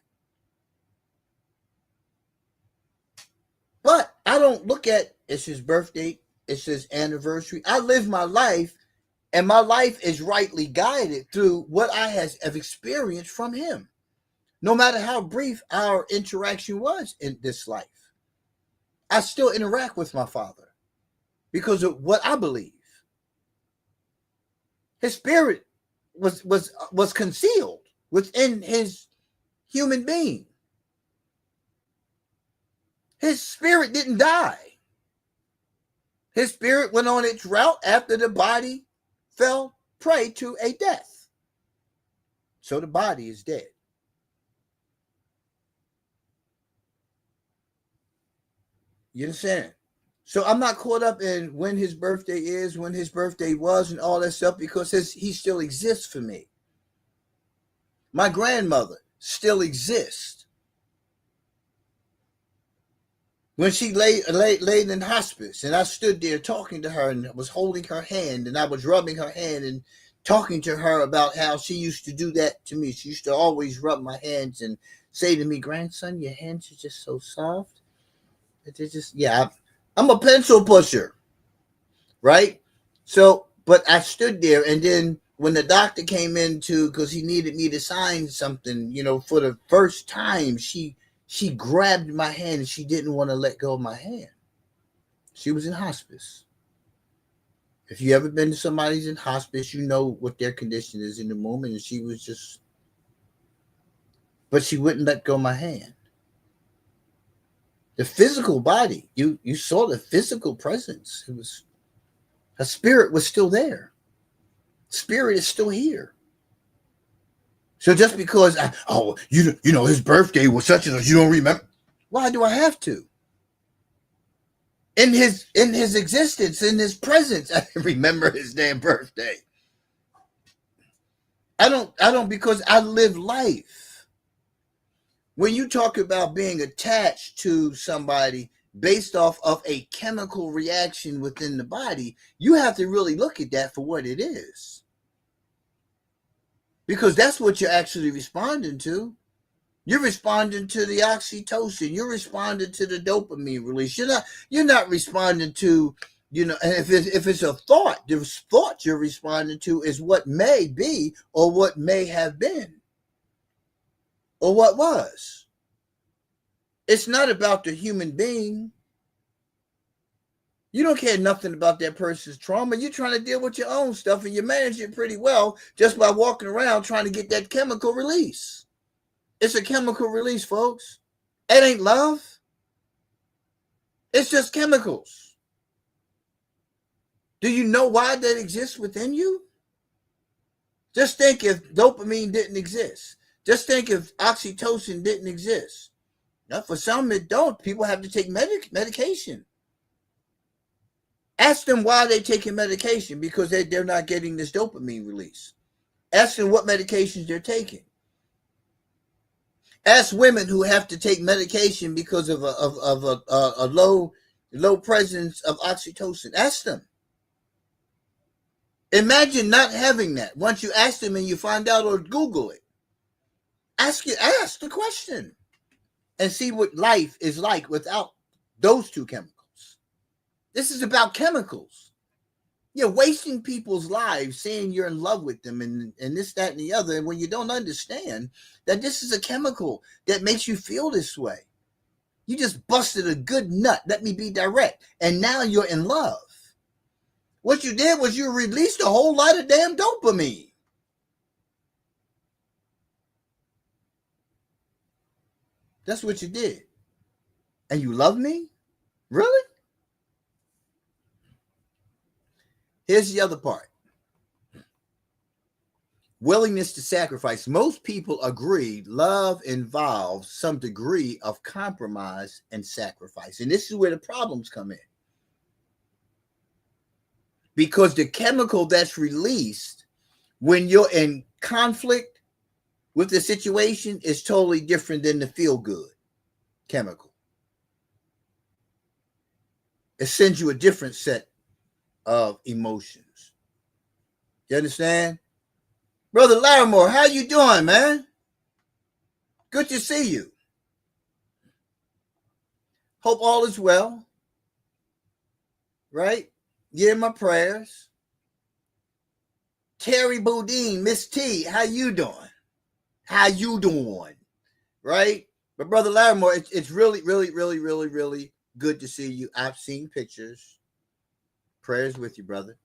But I don't look at, it's his birthday, it says anniversary. I live my life, and my life is rightly guided through what I have experienced from him. No matter how brief our interaction was in this life, I still interact with my father because of what I believe. His spirit was concealed within his human being. His spirit didn't die. His spirit went on its route after the body fell prey to a death. So the body is dead. You understand? So I'm not caught up in when his birthday is, when his birthday was, and all that stuff because he still exists for me. My grandmother still exists. When she laid in hospice, and I stood there talking to her and was holding her hand, and I was rubbing her hand and talking to her about how she used to do that to me. She used to always rub my hands and say to me, "Grandson, your hands are just so soft." They're just, yeah, I'm a pencil pusher, right? So, but I stood there, and then when the doctor came in because he needed me to sign something, for the first time, she grabbed my hand and she didn't want to let go of my hand. She was in hospice. If you ever been to somebody's in hospice, you know what their condition is in the moment, and she was just, but she wouldn't let go of my hand. The physical body, you saw the physical presence. It was, her spirit was still there. Spirit is still here. So just because his birthday was such and such, you don't remember. Why do I have to? In his existence, in his presence, I remember his damn birthday. I don't because I live life. When you talk about being attached to somebody based off of a chemical reaction within the body, you have to really look at that for what it is. Because that's what you're actually responding to. You're responding to the oxytocin. You're responding to the dopamine release. You're not responding to, and if it's a thought, the thought you're responding to is what may be or what may have been or what was. It's not about the human being. You don't care nothing about that person's trauma. You're trying to deal with your own stuff, and you manage it pretty well just by walking around trying to get that chemical release. It's a chemical release, folks. It ain't love. It's just chemicals. Do you know why that exists within you? Just think if dopamine didn't exist. Just think if oxytocin didn't exist. Now, for some it don't. People have to take medication. Ask them why they're taking medication, because they're not getting this dopamine release. Ask them what medications they're taking. Ask women who have to take medication because of a low presence of oxytocin. Ask them. Imagine not having that. Once you ask them and you find out, or Google it. Ask the question and see what life is like without those two chemicals. This is about chemicals. You're wasting people's lives saying you're in love with them and this, that, and the other. And when you don't understand that this is a chemical that makes you feel this way. You just busted a good nut. Let me be direct. And now you're in love. What you did was you released a whole lot of damn dopamine. That's what you did. And you love me? Really? Here's the other part. Willingness to sacrifice. Most people agree love involves some degree of compromise and sacrifice. And this is where the problems come in. Because the chemical that's released when you're in conflict with the situation is totally different than the feel-good chemical. It sends you a different set of emotions. You understand? Brother Larimore, how you doing, man? Good to see you. Hope all is well. Right? Yeah, my prayers. Terry Bodine, Miss T, how you doing? How you doing? Right? But Brother Larimore, it's really, really, really, really, really good to see you. I've seen pictures. Prayers with you, brother.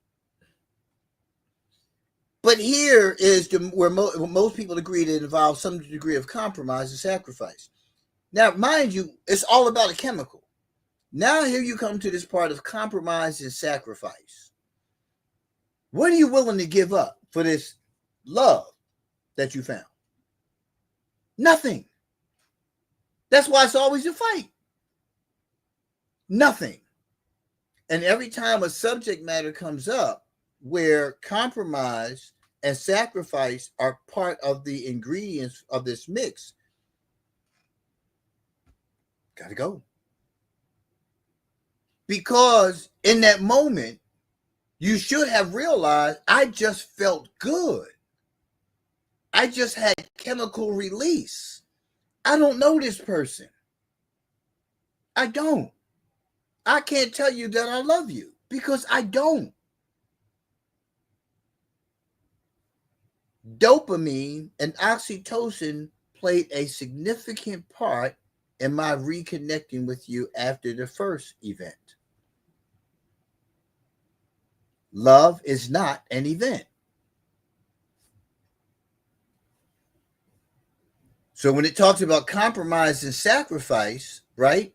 But here is where most people agree that it involves some degree of compromise and sacrifice. Now, mind you, it's all about a chemical. Now, here you come to this part of compromise and sacrifice. What are you willing to give up for this love that you found? Nothing. That's why it's always a fight. Nothing. And every time a subject matter comes up where compromise and sacrifice are part of the ingredients of this mix, gotta go. Because in that moment, you should have realized I just felt good. I just had chemical release. I don't know this person. I don't. I can't tell you that I love you because I don't. Dopamine and oxytocin played a significant part in my reconnecting with you after the first event. Love is not an event. So when it talks about compromise and sacrifice, right?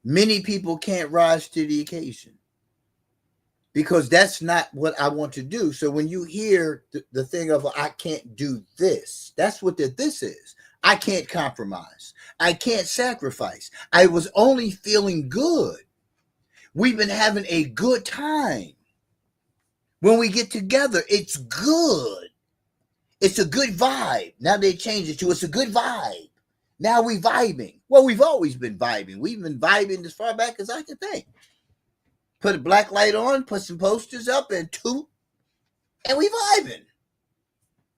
Many people can't rise to the occasion because that's not what I want to do. So when you hear the thing of I can't do this, that's what this is. I can't compromise. I can't sacrifice. I was only feeling good. We've been having a good time. When we get together, it's good. It's a good vibe. Now they changed it to it's a good vibe. Now we vibing. Well, we've always been vibing. We've been vibing as far back as I can think. Put a black light on, put some posters up and toot, and we vibing.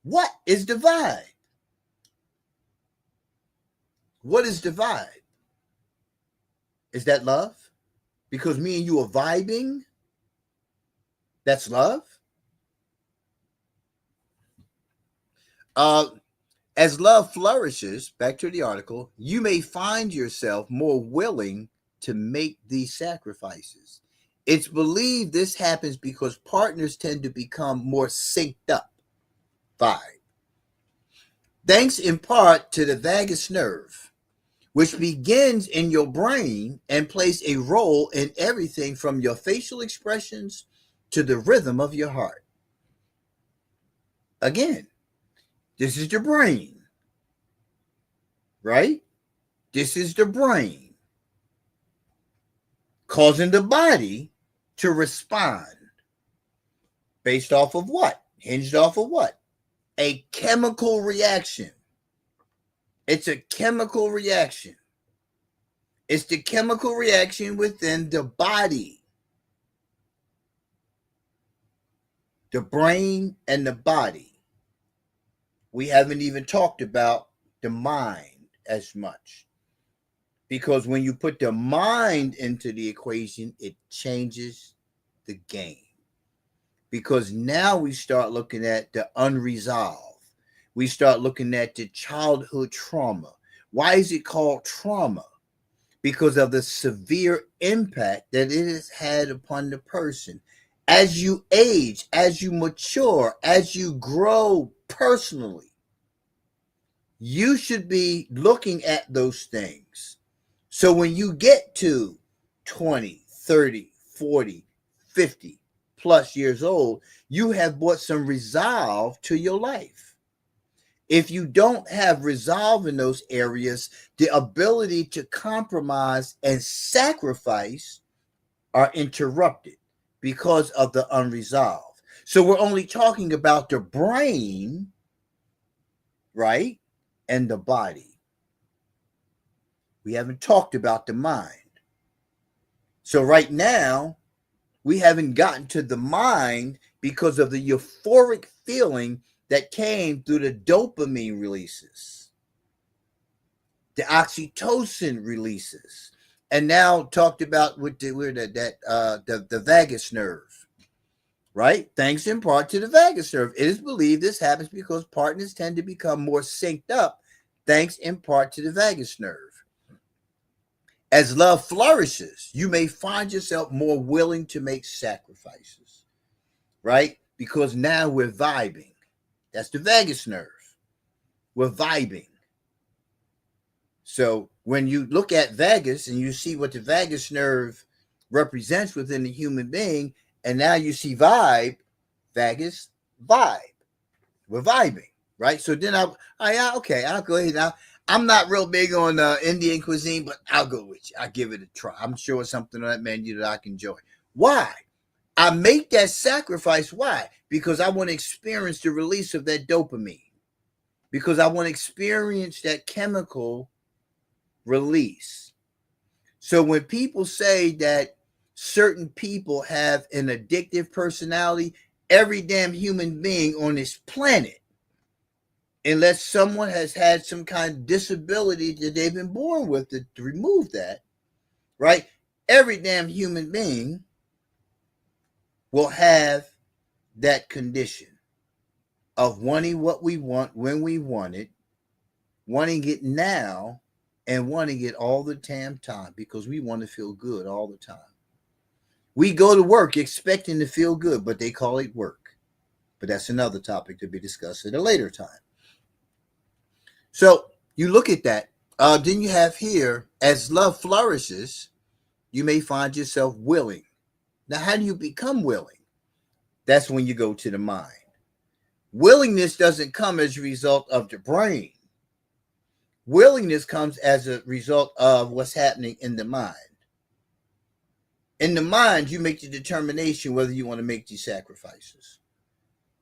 What is the vibe? What is the vibe? Is that love? Because me and you are vibing? That's love? As love flourishes, back to the article, you may find yourself more willing to make these sacrifices. It's believed this happens because partners tend to become more synced up. 5. Thanks in part to the vagus nerve, which begins in your brain and plays a role in everything from your facial expressions to the rhythm of your heart. Again, this is your brain, right? This is the brain causing the body to respond based off of what? Hinged off of what? A chemical reaction. It's a chemical reaction. It's the chemical reaction within the body, the brain and the body. We haven't even talked about the mind as much. Because when you put the mind into the equation, it changes the game. Because now we start looking at the unresolved. We start looking at the childhood trauma. Why is it called trauma? Because of the severe impact that it has had upon the person. As you age, as you mature, as you grow personally, you should be looking at those things. So when you get to 20, 30, 40, 50 plus years old, you have brought some resolve to your life. If you don't have resolve in those areas, the ability to compromise and sacrifice are interrupted because of the unresolved. So we're only talking about the brain, right? And the body. We haven't talked about the mind. So right now, we haven't gotten to the mind because of the euphoric feeling that came through the dopamine releases, the oxytocin releases, and now talked about with the vagus nerve, right? Thanks in part to the vagus nerve. It is believed this happens because partners tend to become more synced up, thanks in part to the vagus nerve. As love flourishes, you may find yourself more willing to make sacrifices, right? Because now we're vibing. That's the vagus nerve. We're vibing. So when you look at vagus and you see what the vagus nerve represents within the human being, and now you see vagus, vibe. We're vibing, right? So then okay, I'll go ahead now. I'm not real big on Indian cuisine, but I'll go with you. I'll give it a try. I'm sure it's something on that menu that I can enjoy. Why? I make that sacrifice. Why? Because I want to experience the release of that dopamine. Because I want to experience that chemical release. So when people say that certain people have an addictive personality, every damn human being on this planet, unless someone has had some kind of disability that they've been born with to remove that, right? Every damn human being will have that condition of wanting what we want when we want it, wanting it now, and wanting it all the damn time because we want to feel good all the time. We go to work expecting to feel good, but they call it work. But that's another topic to be discussed at a later time. So you look at that. Then you have here, as love flourishes, you may find yourself willing. Now, how do you become willing? That's when you go to the mind. Willingness doesn't come as a result of the brain. Willingness comes as a result of what's happening in the mind. In the mind, you make the determination whether you want to make these sacrifices.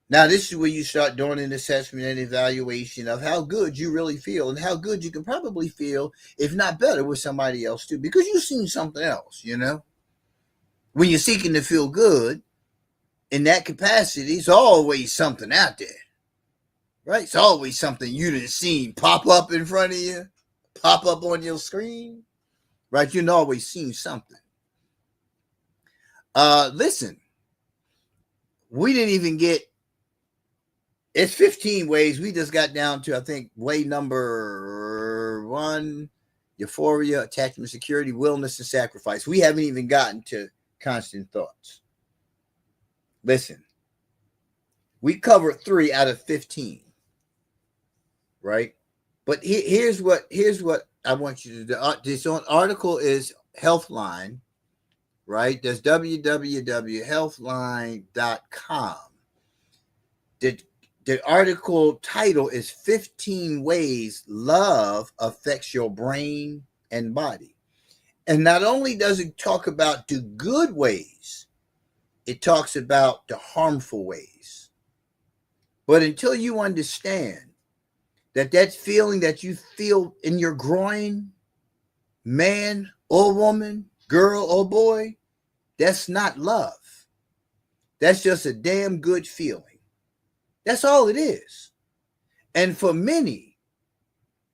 Now, this is where you start doing an assessment and evaluation of how good you really feel and how good you can probably feel, if not better, with somebody else too, because you've seen something else, you know? When you're seeking to feel good in that capacity, it's always something out there, right? It's always something you didn't see pop up in front of you, pop up on your screen, right? You've always seen something. Listen, we didn't even get, it's 15 ways. We just got down to, I think, way number 1, euphoria, attachment, security, willingness, and sacrifice. We haven't even gotten to constant thoughts. Listen, we covered 3 out of 15, right? But here's what I want you to do. This article is Healthline, right? That's www.healthline.com. The article title is 15 Ways Love Affects Your Brain and Body. And not only does it talk about the good ways, it talks about the harmful ways. But until you understand that feeling that you feel in your groin, man or woman, girl or boy, that's not love. That's just a damn good feeling. That's all it is. And for many,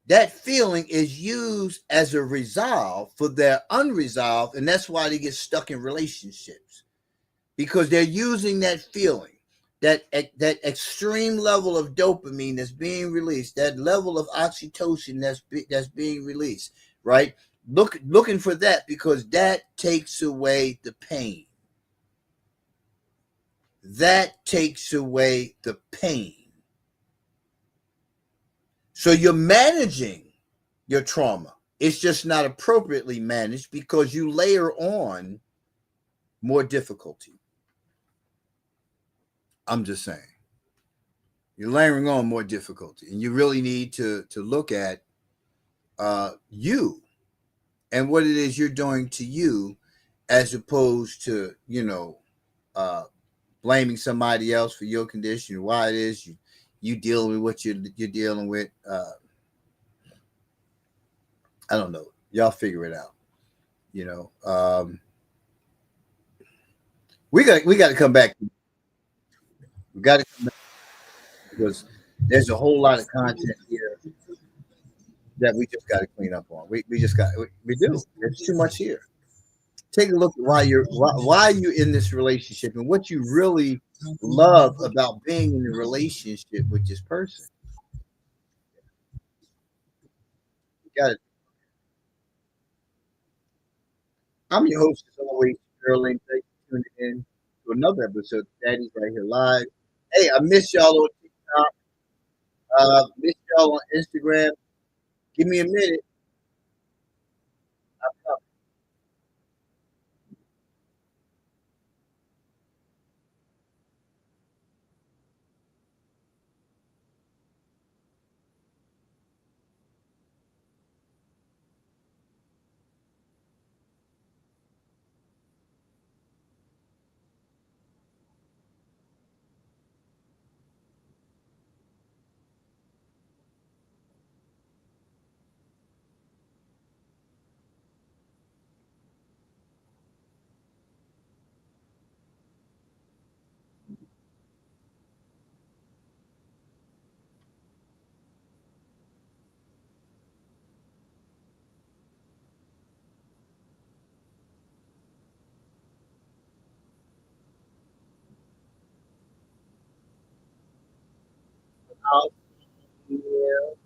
that feeling is used as a resolve for their unresolved, and that's why they get stuck in relationships, because they're using that feeling, that extreme level of dopamine that's being released, that level of oxytocin that's being released, right? Looking for that because that takes away the pain. That takes away the pain. So you're managing your trauma. It's just not appropriately managed because you layer on more difficulty. I'm just saying. You're layering on more difficulty. And you really need to look at you and what it is you're doing to you, as opposed to, blaming somebody else for your condition, why it is you dealing with what you're dealing with. I don't know. Y'all figure it out. We got to come back. We got to come back because there's a whole lot of content here. that we just got to clean up on. We just got we do. There's too much here. Take a look at why you're in this relationship and what you really love about being in a relationship with this person. You got it. I'm your host as always, Sterling. Thanks for tuning in to another episode of Daddy's Right Here Live. Hey, I miss y'all on TikTok. Miss y'all on Instagram. Give me a minute. I'm coming. I'll feel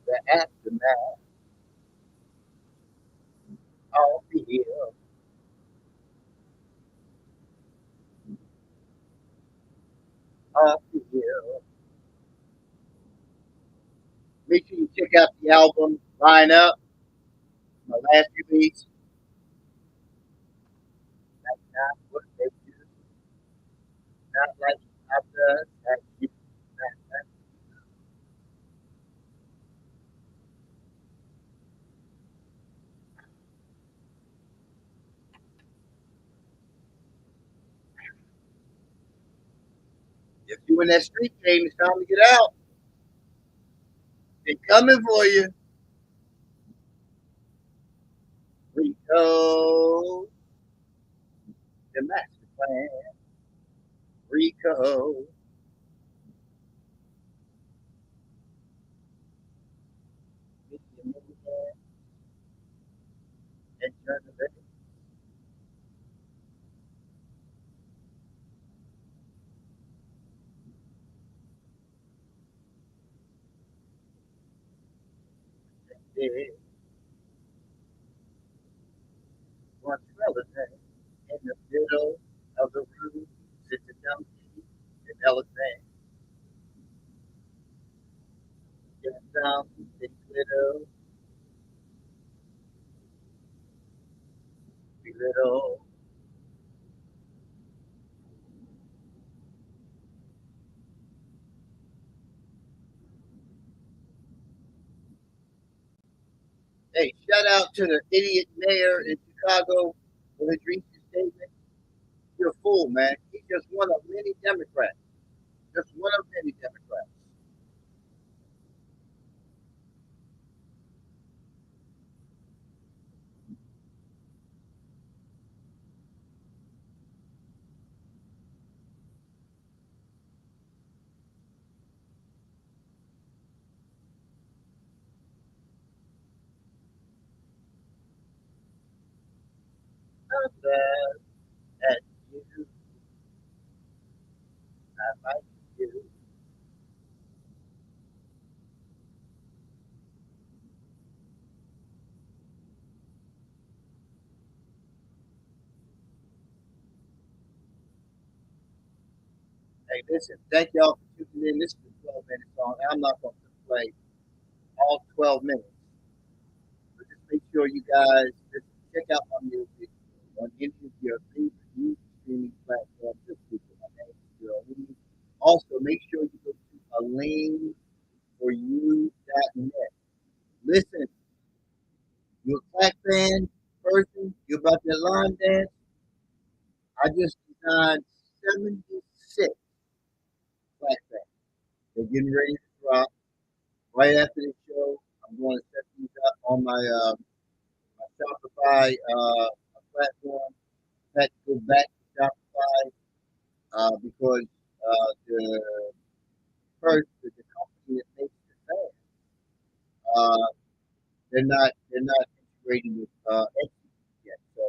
the aftermath. I'll feel. I'll feel. Make sure you check out the album Line Up, my last release. That's not what they do. Not like others. That you. That. If you in that street game, it's time to get out. They're coming for you. Rico, the master plan. Rico, get your man and turn the bed. One relevant in the middle of the room sits a donkey, an elephant, get some, big little, big little. Hey, shout out to the idiot mayor in Chicago for his recent statement. You're a fool, man. He's just one of many Democrats. Just one of many Democrats. Not bad at you. I like you. Hey, listen, thank y'all for tuning in. This is a 12-minute song. I'm not going to play all 12 minutes. But just make sure you guys just check out my music on any of your favorite music streaming platforms. Just Google my name, Bill Lee. Also, make sure you go to a link for you.net. Listen, you're a clap fan person, you're about that line dance. I just designed 76 clap fans. They're getting ready to drop right after the show. I'm going to set these up on my Shopify platform. Had to go back to Shopify because the company that makes the fan they're not integrating with Etsy yet. So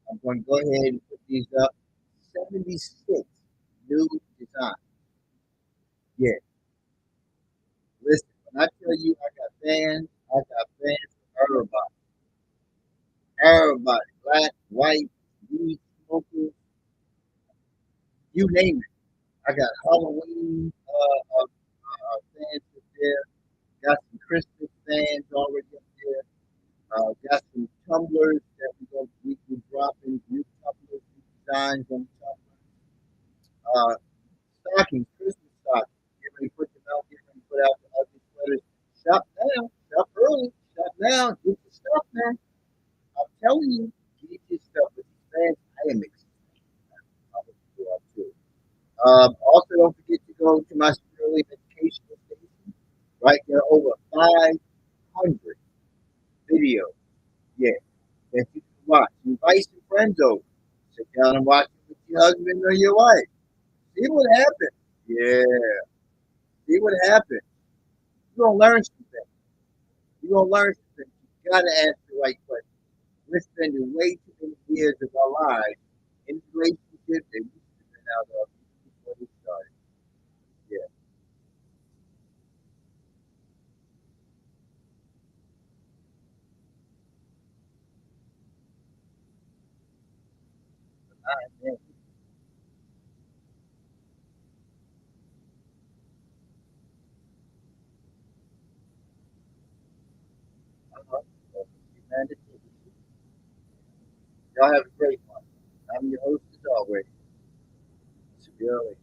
I'm going to go ahead and put these up. 76 new designs. Yeah, listen. When I tell you I got fans for everybody. Everybody, black, white, weed smokers, you name it. I got Halloween fans up there. Got some Christmas fans already up there. Got some tumblers that we dropping new tumblers, new designs on tumblers. Uh, stockings, Christmas stockings. Get ready to put them out. Get ready to put out the ugly sweaters. Shop now. Shop early. Shop now. Get your stuff, man. I'm telling you, get your stuff. With these fans, I am excited. I hope you are too. Also, don't forget to go to my Sterling Educational Station. Right there, over 500 videos. Yeah, that you can watch. Invite some friends over. Sit down and watch it with your husband or your wife. See what happens. Yeah, see what happens. You're gonna learn something. You're gonna learn something. You gotta ask the right question. We're spending way too many years of our lives in relationships that we should have been out of before we started. Yeah, man. Uh-huh. Man, y'all have a great one. I'm your host as always, Severely.